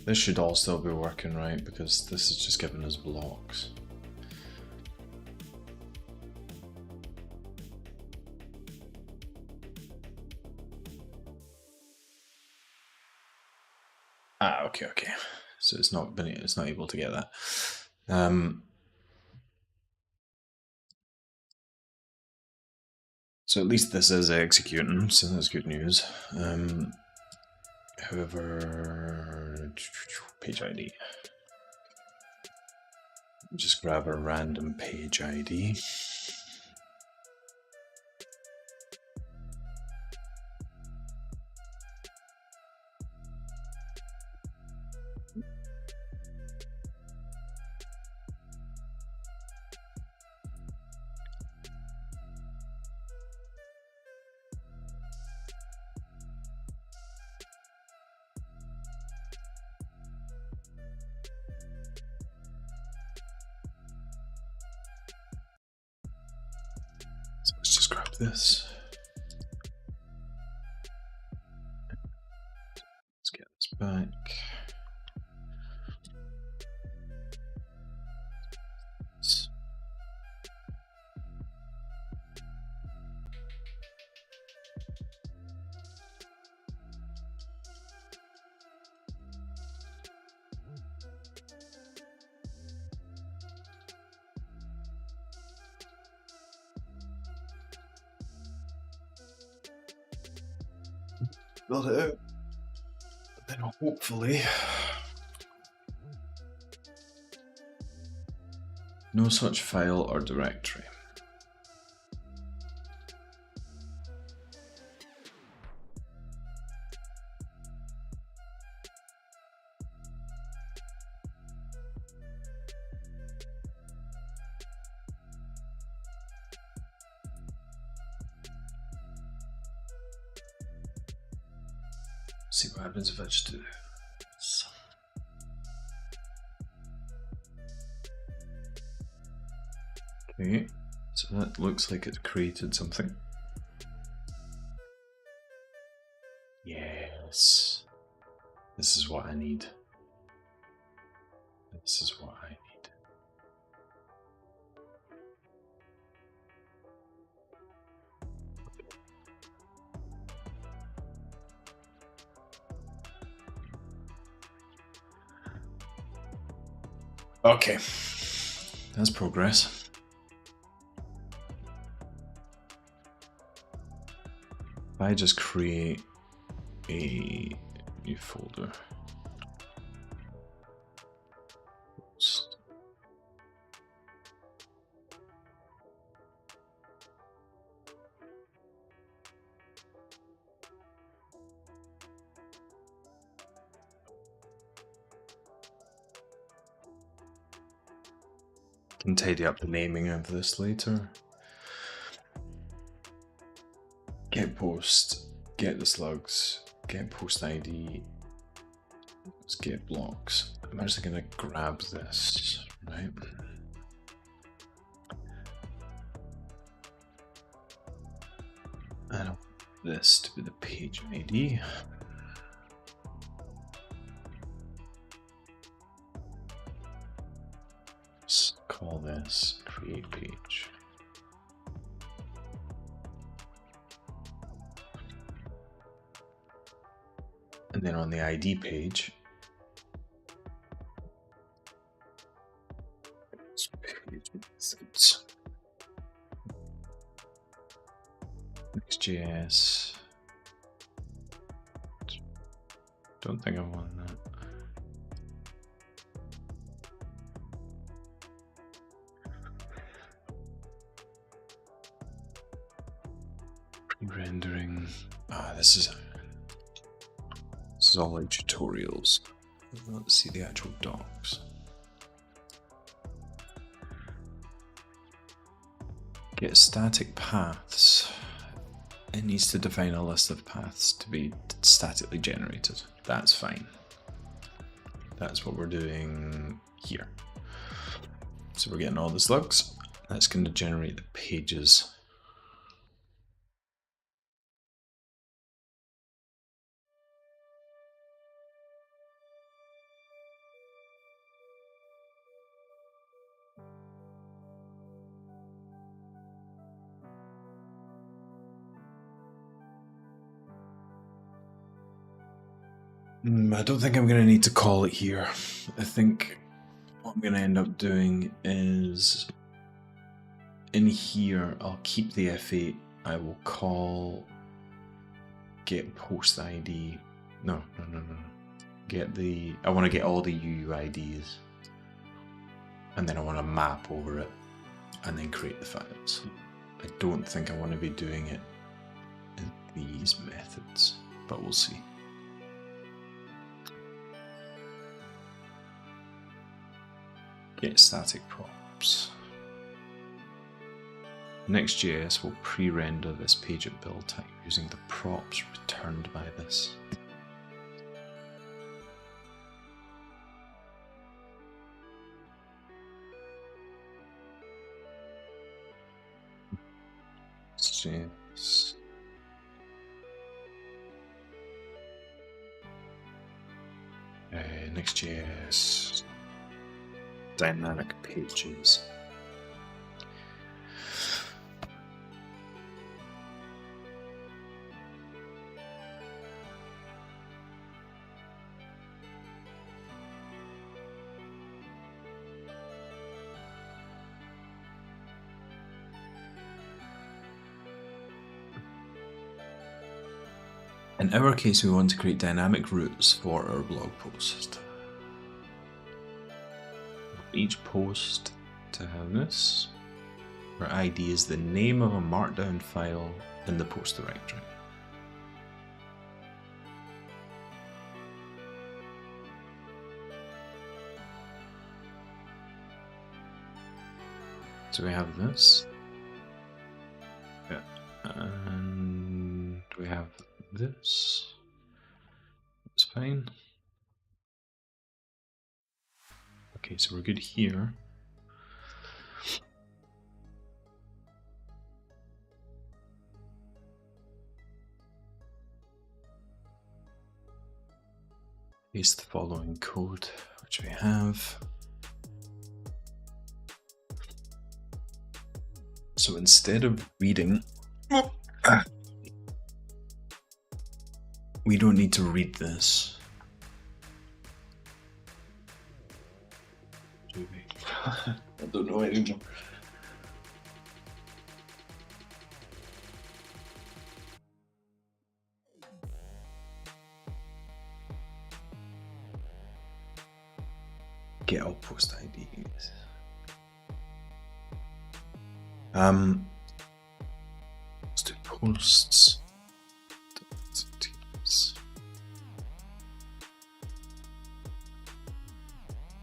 This should all still be working, right? Because this is just giving us blocks. Ah, okay. So it's not able to get that. So at least this is executing, so that's good news. However, page ID. Just grab a random page ID. So let's just grab this. Let's get this back. Build it out, then hopefully no such file or directory. See what happens if I just do this. Okay, so that looks like it's created something. Yes. This is what I need. This is what I need. Okay, that's progress. If I just create a new folder. Can tidy up the naming of this later. Get post, get the slugs, get post ID, let's get blocks. I'm actually going to grab this, right? And I want this to be the page ID. Let's call this create page. And then on the ID page, Next.js. Don't think I want that. Pre-rendering. This is all like tutorials. Let's see the actual docs. Get static paths. It needs to define a list of paths to be statically generated. That's fine. That's what we're doing here. So we're getting all the slugs. That's going to generate the pages. I don't think I'm going to need to call it here. I think what I'm going to end up doing is in here, I'll keep the F8. I will call get post ID. No. Get the, I want to get all the UUIDs. And then I want to map over it and then create the files. I don't think I want to be doing it in these methods, but we'll see. Get static props. Next.js will pre-render this page at build time using the props returned by this. Next.js. Next.js. Dynamic pages. In our case, we want to create dynamic routes for our blog post. Each post to have this, where ID is the name of a Markdown file in the post directory. So we have this, and we have this, fine. Okay, so we're good here. Paste the following code, which we have. So instead of reading, we don't need to read this. Do we? I don't know anymore. Get all post IDs. Let's do posts.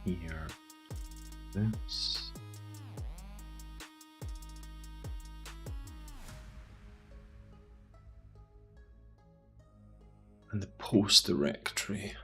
Here, this. And the post directory.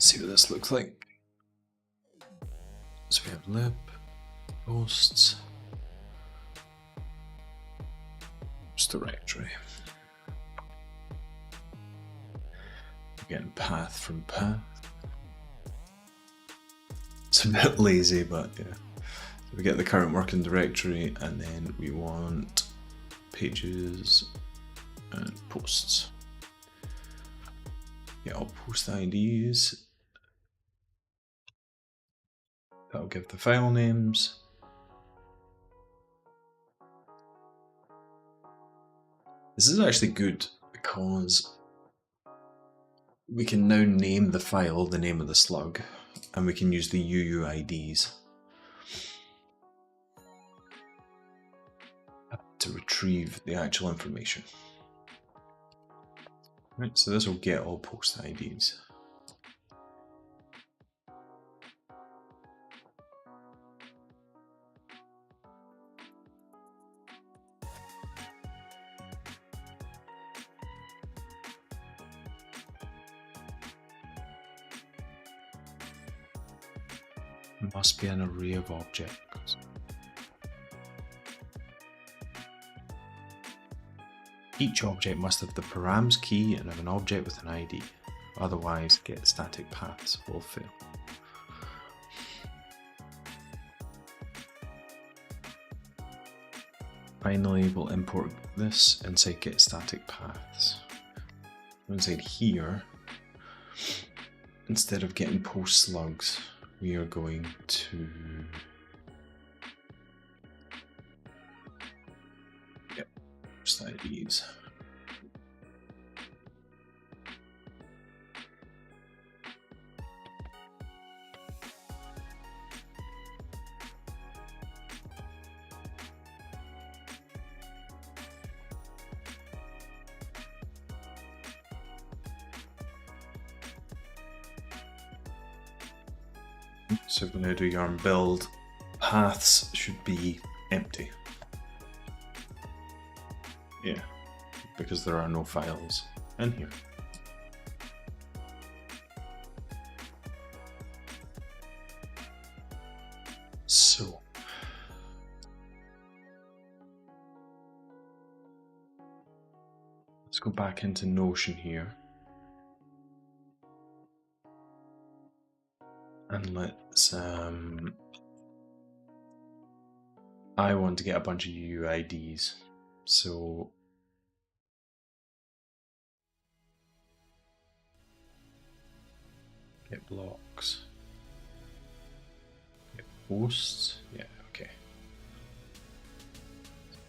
See what this looks like. So we have lib, posts, post directory. We're getting path from path. It's a bit lazy, but yeah. So we get the current working directory, and then we want pages and posts. Get all post IDs. That'll give the file names. This is actually good because we can now name the file the name of the slug, and we can use the UUIDs to retrieve the actual information. Right, so this will get all post IDs. Must be an array of objects. Each object must have the params key and have an object with an ID. Otherwise, get static paths will fail. Finally, we'll import this inside get static paths. Inside here, instead of getting post slugs, we are going to get post IDs. So if we now do yarn build, paths should be empty. Yeah, because there are no files in here. So let's go back into Notion here. And let's, I want to get a bunch of UUIDs, so get blocks, get posts, yeah, okay.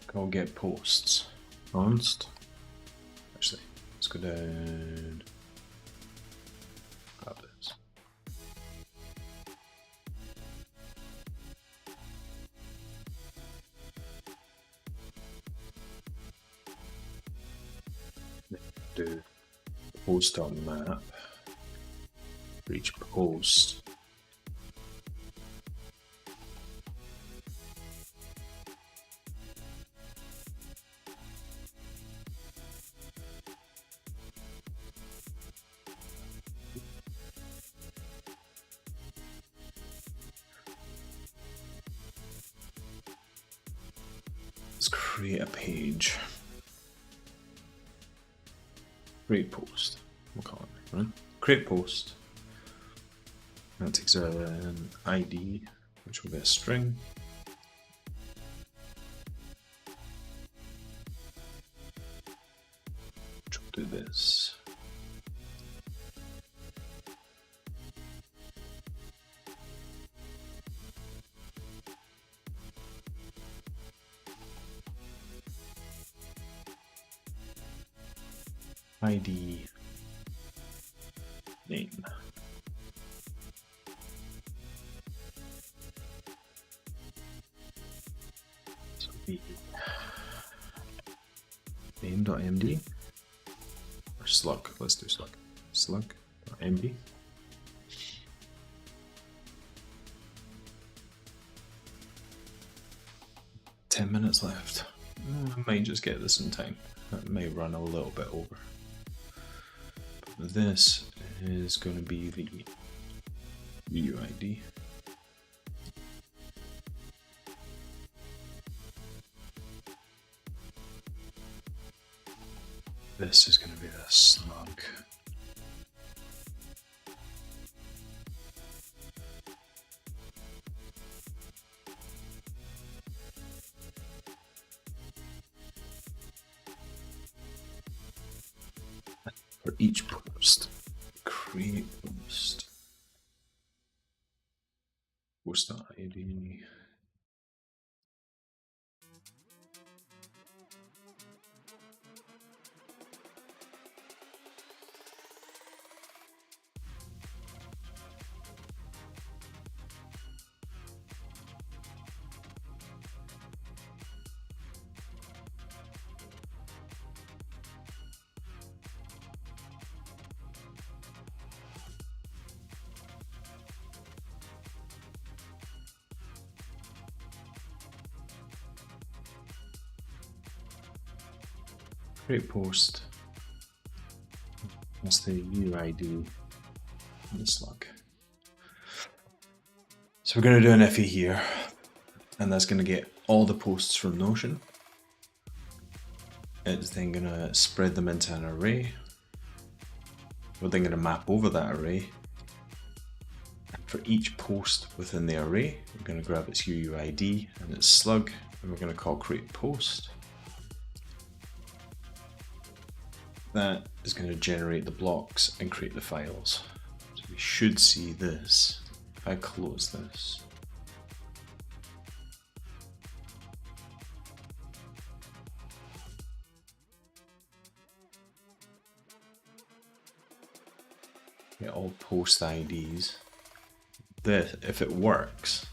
Go get posts, const, actually, let's go down, do post on map for each post. Let's create a page. Create post. We'll call it right? Create post. That takes an ID, which will be a string. Which will do this. ID name. So be name.md or slug. Let's do slug. Slug.md. $10 minutes left. I might just get this in time. That may run a little bit over. This is going to be the UID. This is going to be the slug. For each post, create post. Post.id. Create post. That's the UID and the slug. So we're going to do an IFI here, and that's going to get all the posts from Notion. It's then going to spread them into an array. We're then going to map over that array. And for each post within the array, we're going to grab its UUID and its slug, and we're going to call create post. That is going to generate the blocks and create the files. So we should see this. If I close this, get all post IDs. This, if it works,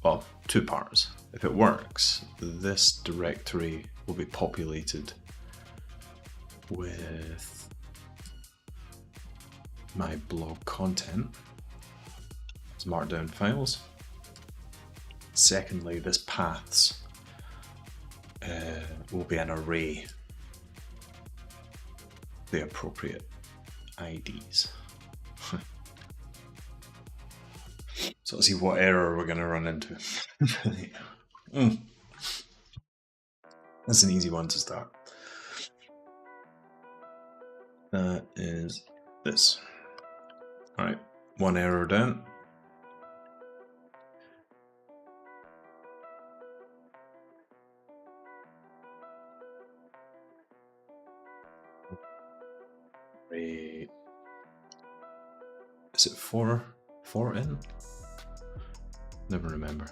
well, two parts. If it works, this directory will be populated with my blog content as Markdown files. Secondly, this paths will be an array, the appropriate IDs. So let's see what error we're going to run into. That's an easy one to start. That is this. All right, one error down. Is it 4 in? Never remember.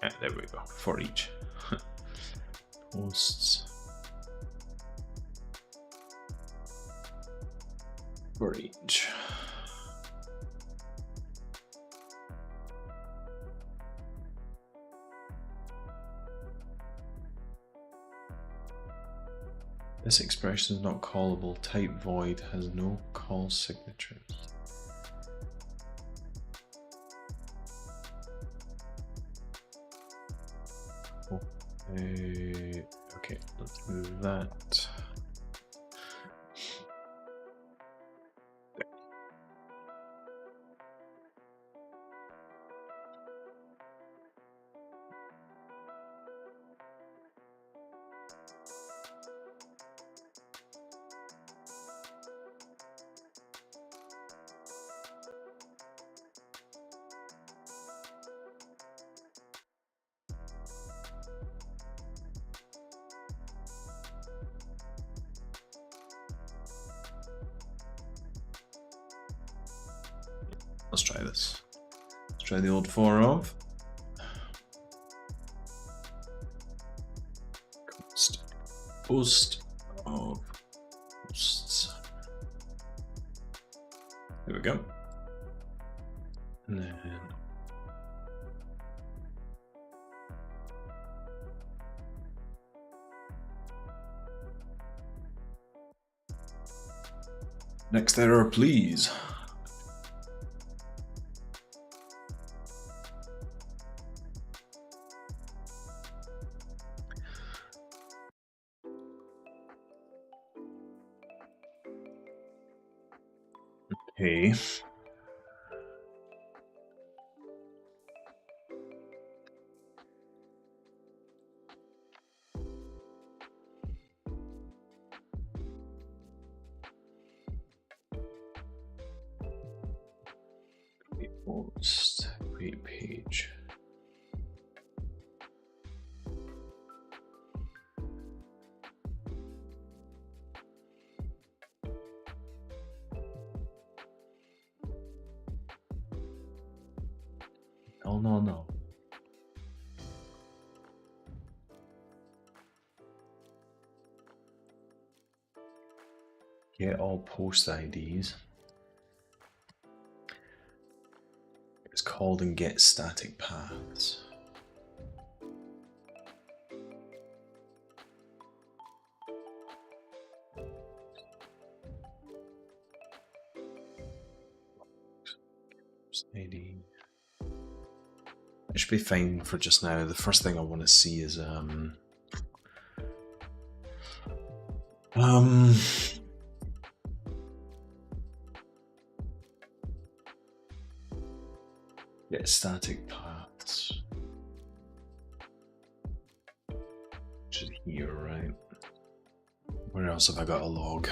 Yeah, there we go, for each. Posts for each. This expression is not callable. Type void has no call signatures. Okay, let's move that. Let's try this. Let's try the old for of. Post of posts. There we go. And then next error, please. Okay. Post, create page. No. Get all post IDs. It's called and get static paths. ID. It should be fine for just now. The first thing I want to see is get static paths. Which is here, right? Where else have I got a log?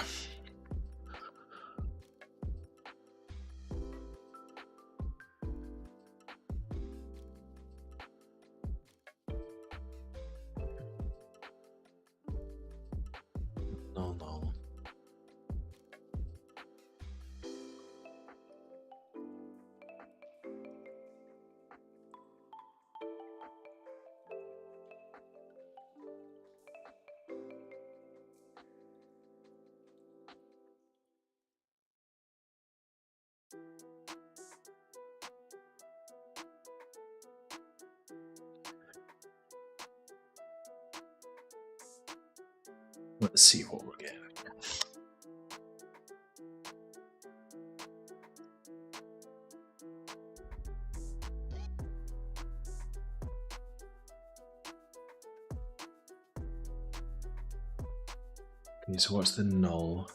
No. Let's see what we're getting. Okay, so what's the null?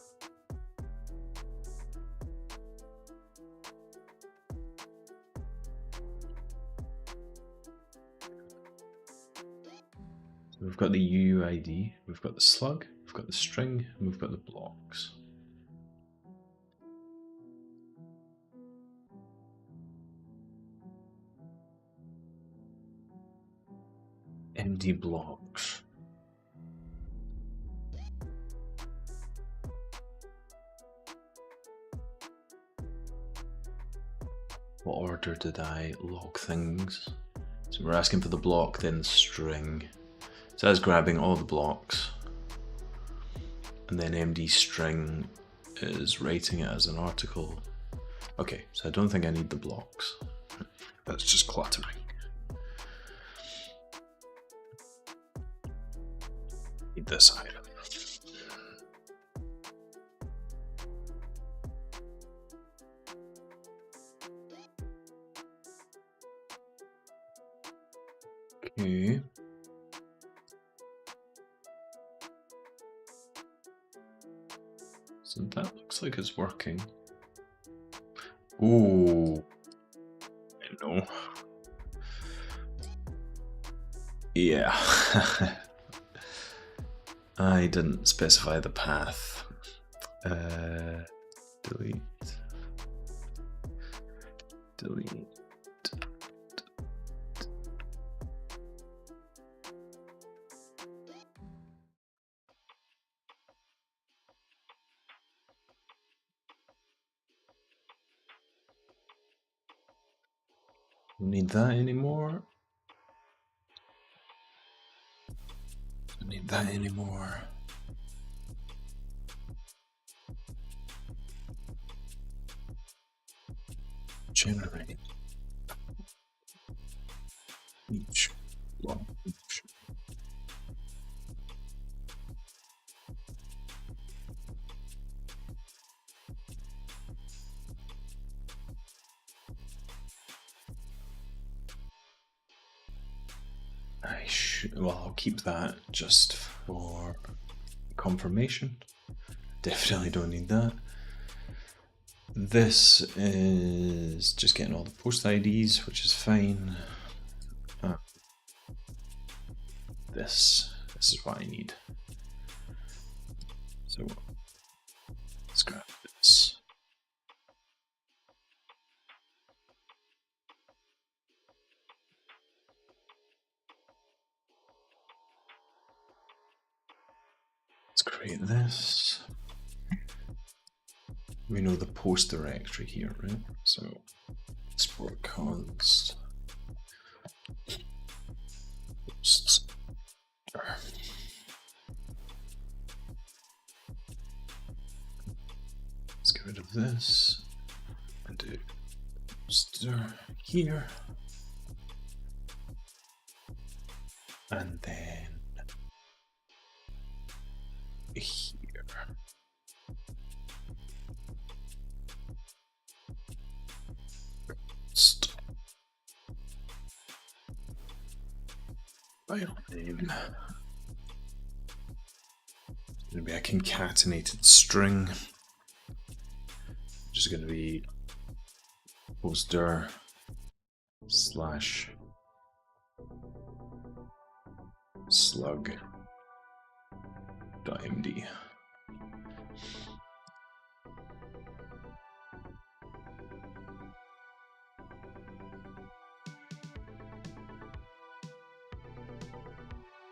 We've got the UUID, we've got the slug, we've got the string, and we've got the blocks. MD blocks. What order did I log things? So we're asking for the block, then string. So that's grabbing all the blocks, and then MD string is rating it as an article. Okay, so I don't think I need the blocks. That's just cluttering. Need this item. Okay. So that looks like it's working. Ooh. No. Yeah. I didn't specify the path. Delete. Delete. Don't need that anymore. Don't need that anymore. Generate each block. Well, I'll keep that just for confirmation. Definitely don't need that. This is just getting all the post IDs, which is fine. This is what I need. So let's grab this. Let's create this. We know the post directory here, right? So export const posts. Let's get rid of this and do stir here, and then here. File name. It's going to be a concatenated string, which is going to be poster / slug.md.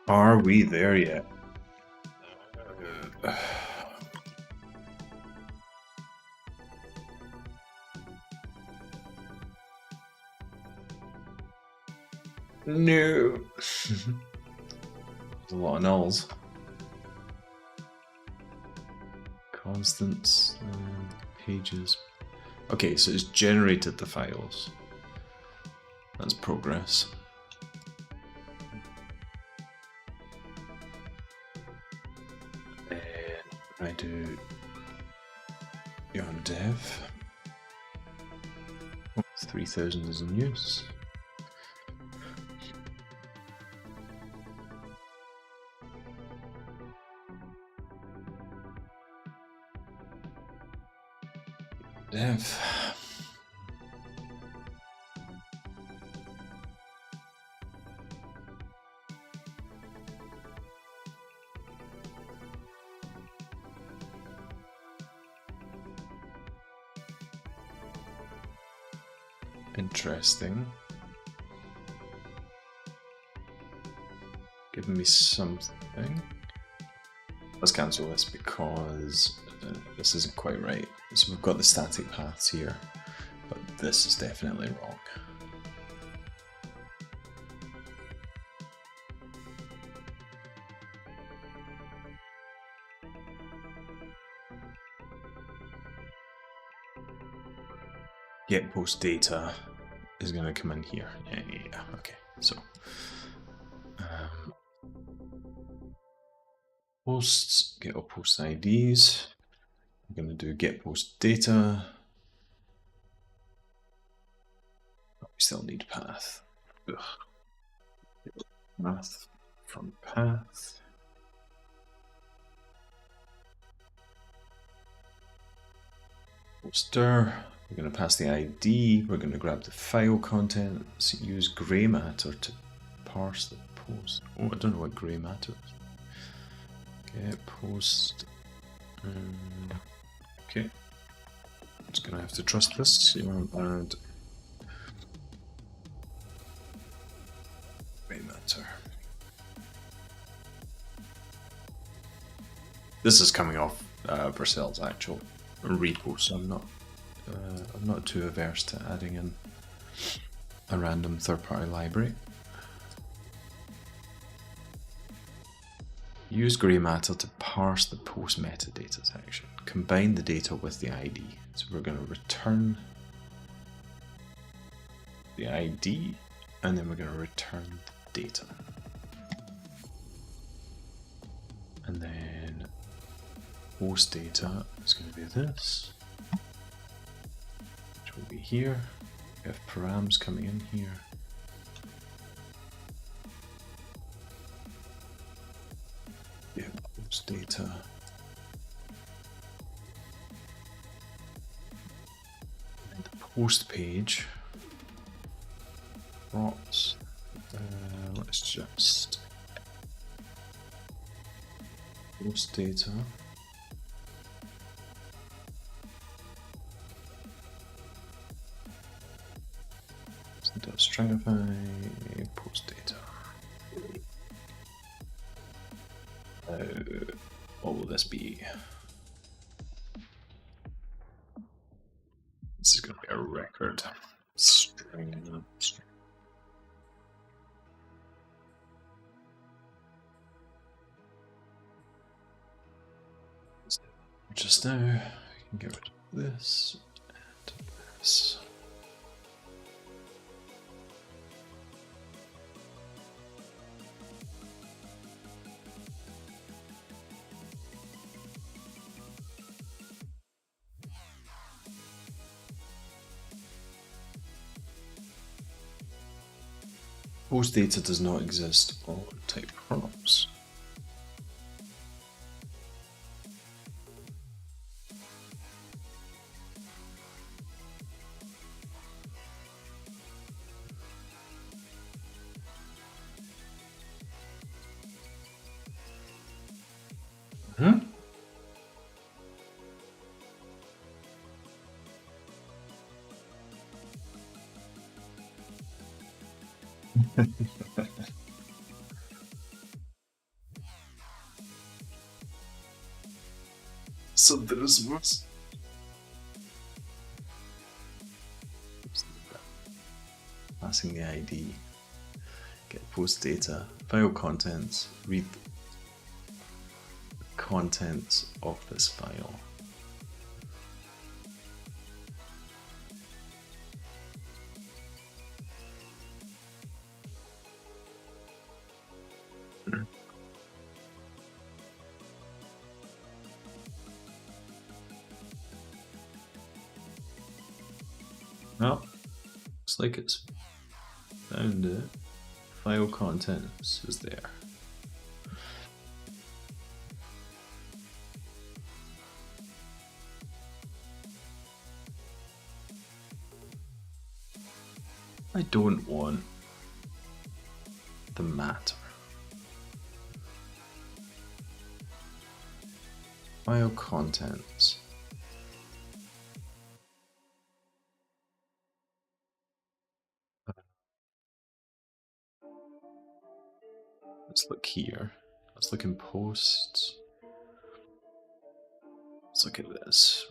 Are we there yet? No. There's a lot of nulls. Constants, pages. Okay, so it's generated the files. That's progress. I do AJAMES.DEV. 3000 is in use. Dev. Interesting. Giving me something. Let's cancel this because this isn't quite right. So we've got the static paths here, but this is definitely wrong. Get post data is going to come in here. Yeah. Okay, so posts, get all post IDs. I'm going to do get post data. We still need path. Ugh. Path from path. Poster. We're going to pass the ID. We're going to grab the file contents. Use grey matter to parse the post. Oh, I don't know what grey matter is. Get post. Okay. Just going to have to trust this. And grey matter. This is coming off Vercel's actual repo, so I'm not too averse to adding in a random third-party library. Use grey matter to parse the post metadata section. Combine the data with the ID. So we're going to return the ID, and then we're going to return the data. And then post data is going to be this, which will be here. We have params coming in here. Yeah, post data. And the post page. Props. Let's just post data. Stringify post data. What will this be? This is going to be a record string. Just now, we can get rid of this and this. Post data does not exist on type props. So there's worse. Passing the ID, get post data, file contents, read the contents of this file. Well, looks like it's found it. File contents is there. I don't want the matter. File contents. Let's look here. Let's look in posts. Let's look at this.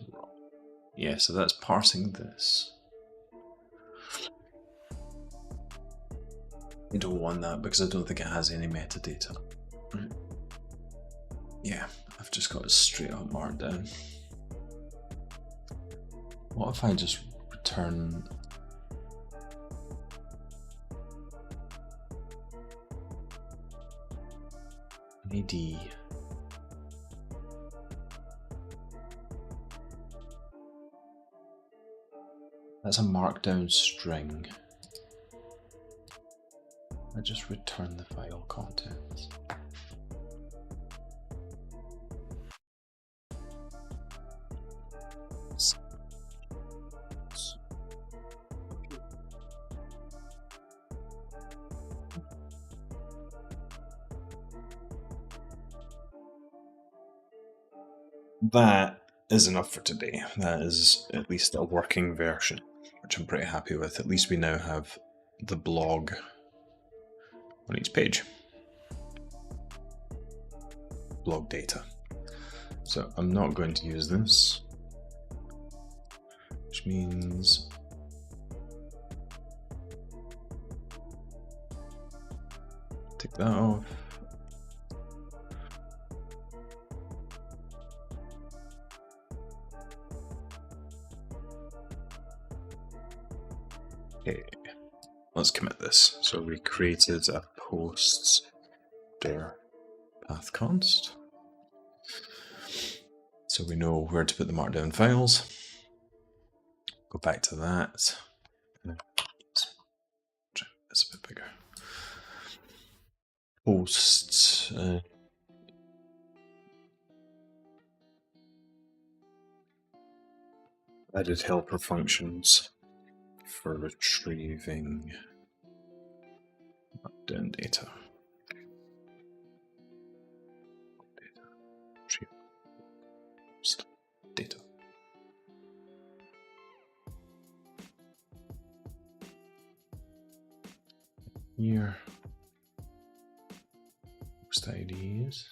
Yeah, so that's parsing this. I don't want that because I don't think it has any metadata. Right. Yeah, I've just got it straight up Markdown. What if I just return an ID? That's a Markdown string. I just return the file contents. That is enough for today. That is at least a working version, which I'm pretty happy with. At least we now have the blog on each page. Blog data. So I'm not going to use this, which means take that off. Okay, let's commit this. So we created a posts dir path const. So we know where to put the markdown files. Go back to that. It's a bit bigger. Posts. Added helper functions for retrieving markdown data. Data. Here, post IDs.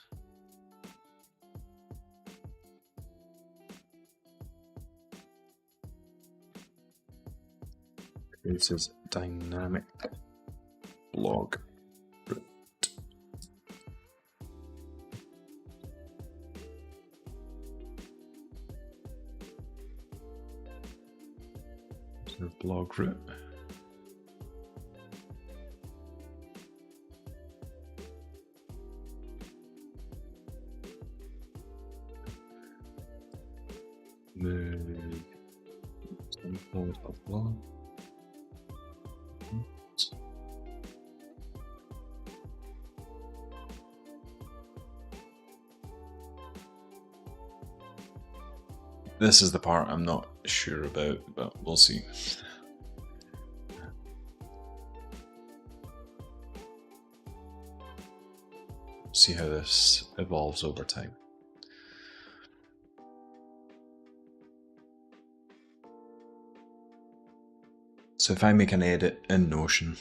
This is dynamic blog root. So blog root. Move import of blog. This is the part I'm not sure about, but we'll see. See how this evolves over time. So if I make an edit in Notion,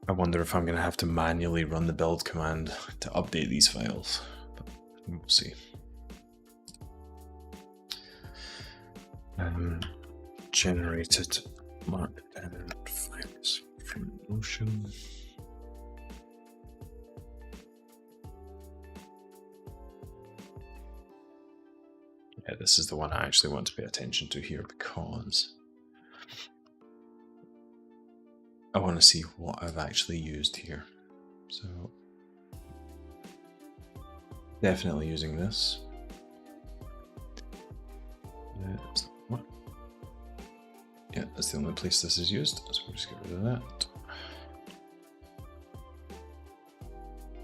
I wonder if I'm going to have to manually run the build command to update these files, but we'll see. Generated markdown files from Notion. Yeah, this is the one I actually want to pay attention to here because I want to see what I've actually used here. So definitely using this. Yeah, that's the only place this is used, so we'll just get rid of that.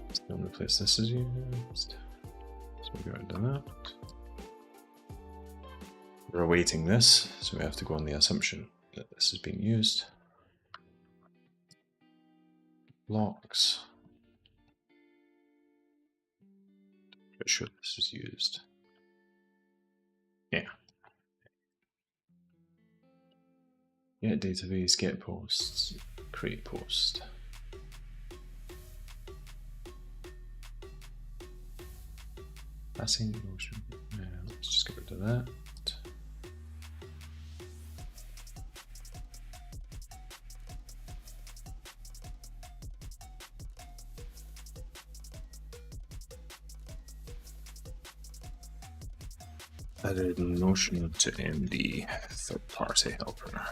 That's the only place this is used, so we'll get rid of that. We're awaiting this, so we have to go on the assumption that this is being used. Blocks. Pretty sure this is used. Yeah. Get database, get posts, create post. Passing Notion. Yeah, let's just get rid of that. Added Notion to MD third-party helper.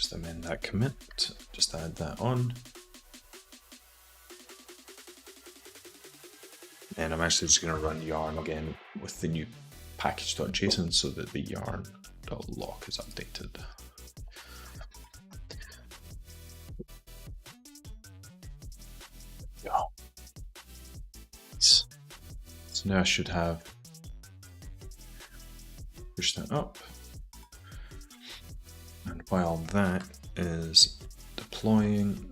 Just amend that commit, just add that on. And I'm actually just going to run yarn again with the new package.json so that the yarn.lock is updated. Yeah. So now I should have pushed that up. And while that is deploying,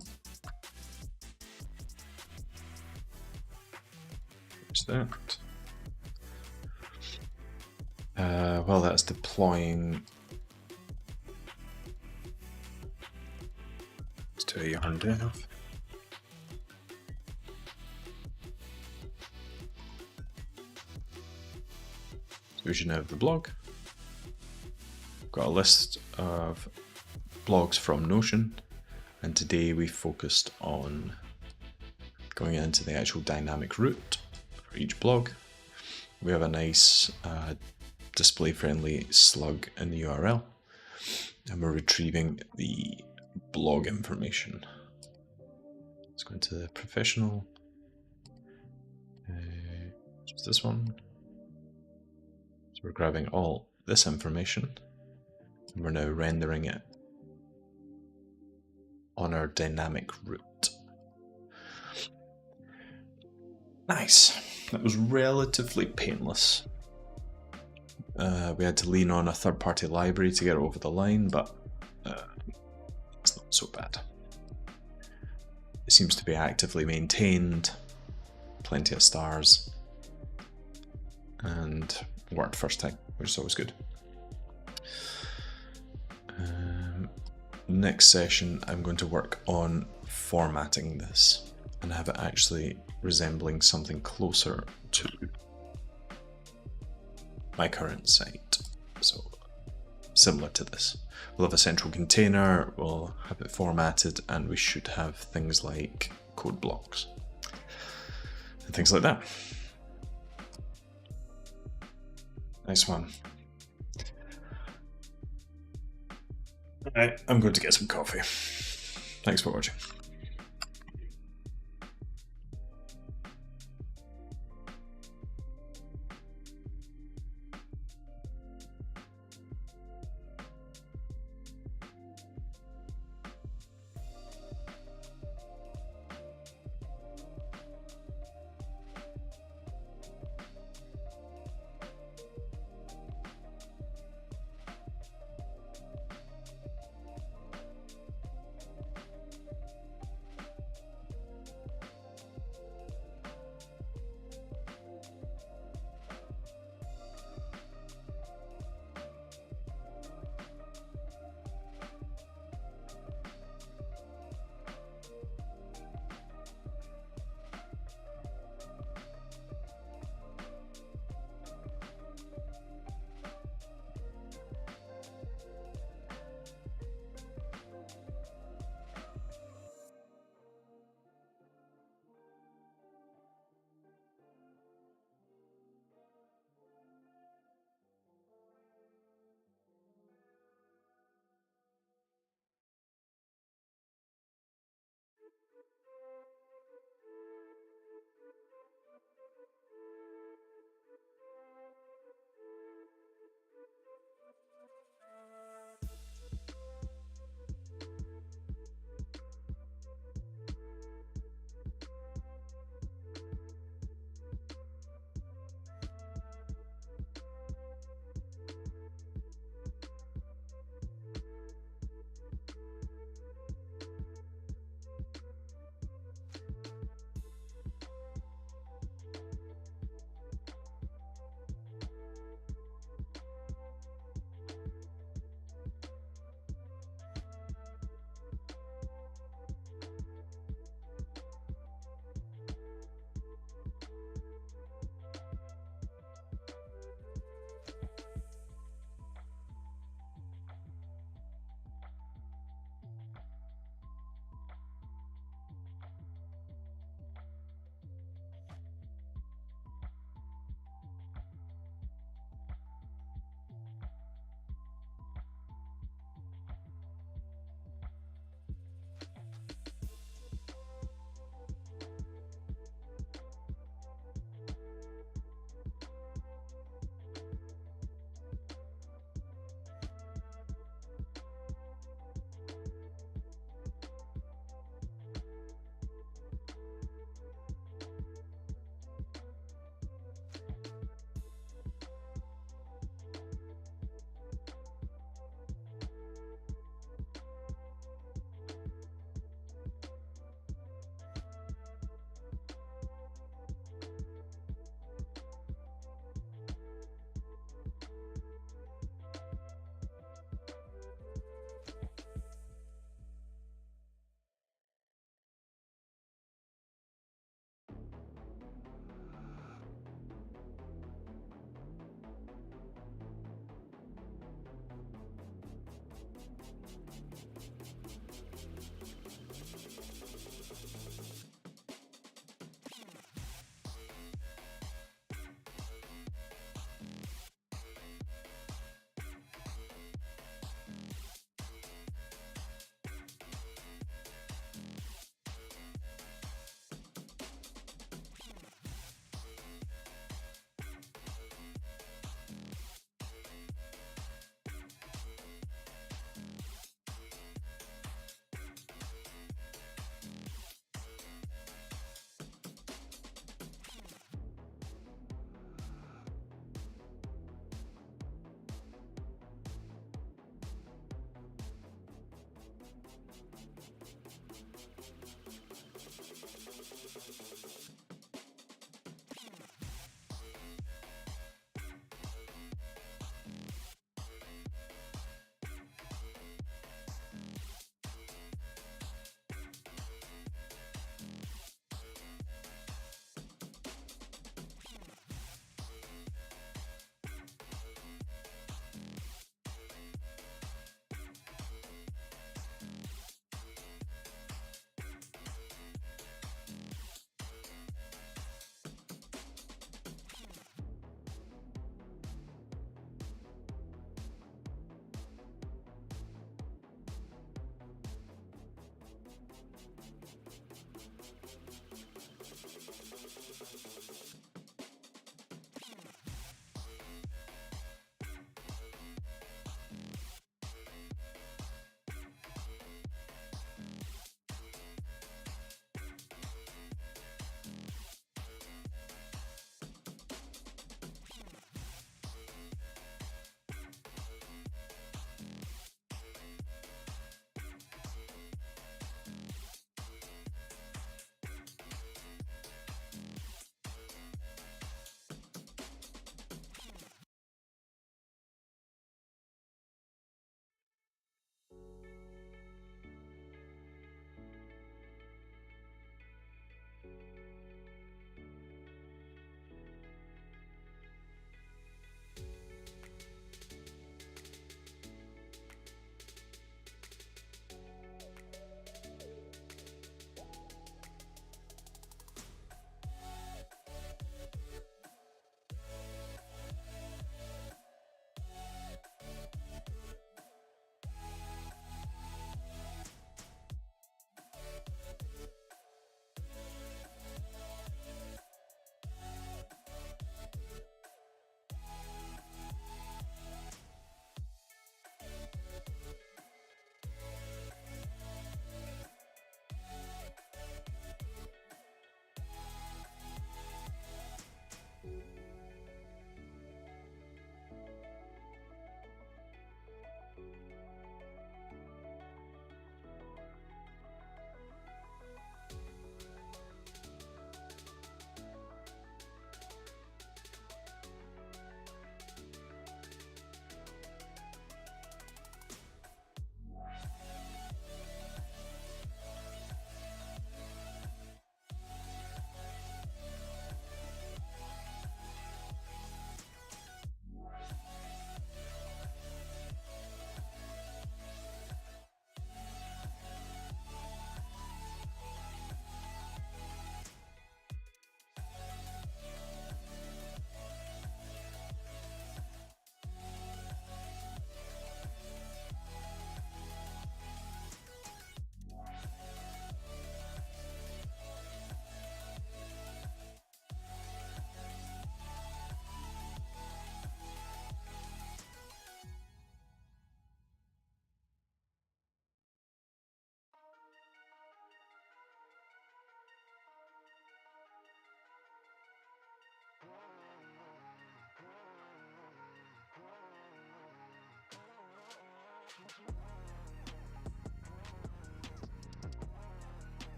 that. While that's deploying, let's do a yarn dev. So we should have the blog. Got a list of blogs from Notion, and today we focused on going into the actual dynamic route for each blog. We have a nice display-friendly slug in the URL, and we're retrieving the blog information. Let's go into the professional. Just this one. So we're grabbing all this information, and we're now rendering it on our dynamic route. Nice. That was relatively painless. We had to lean on a third-party library to get it over the line, but it's not so bad. It seems to be actively maintained, plenty of stars, and worked first time, which is always good. Next session, I'm going to work on formatting this and have it actually resembling something closer to my current site. So similar to this. We'll have a central container, we'll have it formatted, and we should have things like code blocks and things like that. Nice one. Alright, I'm going to get some coffee. Thanks for watching.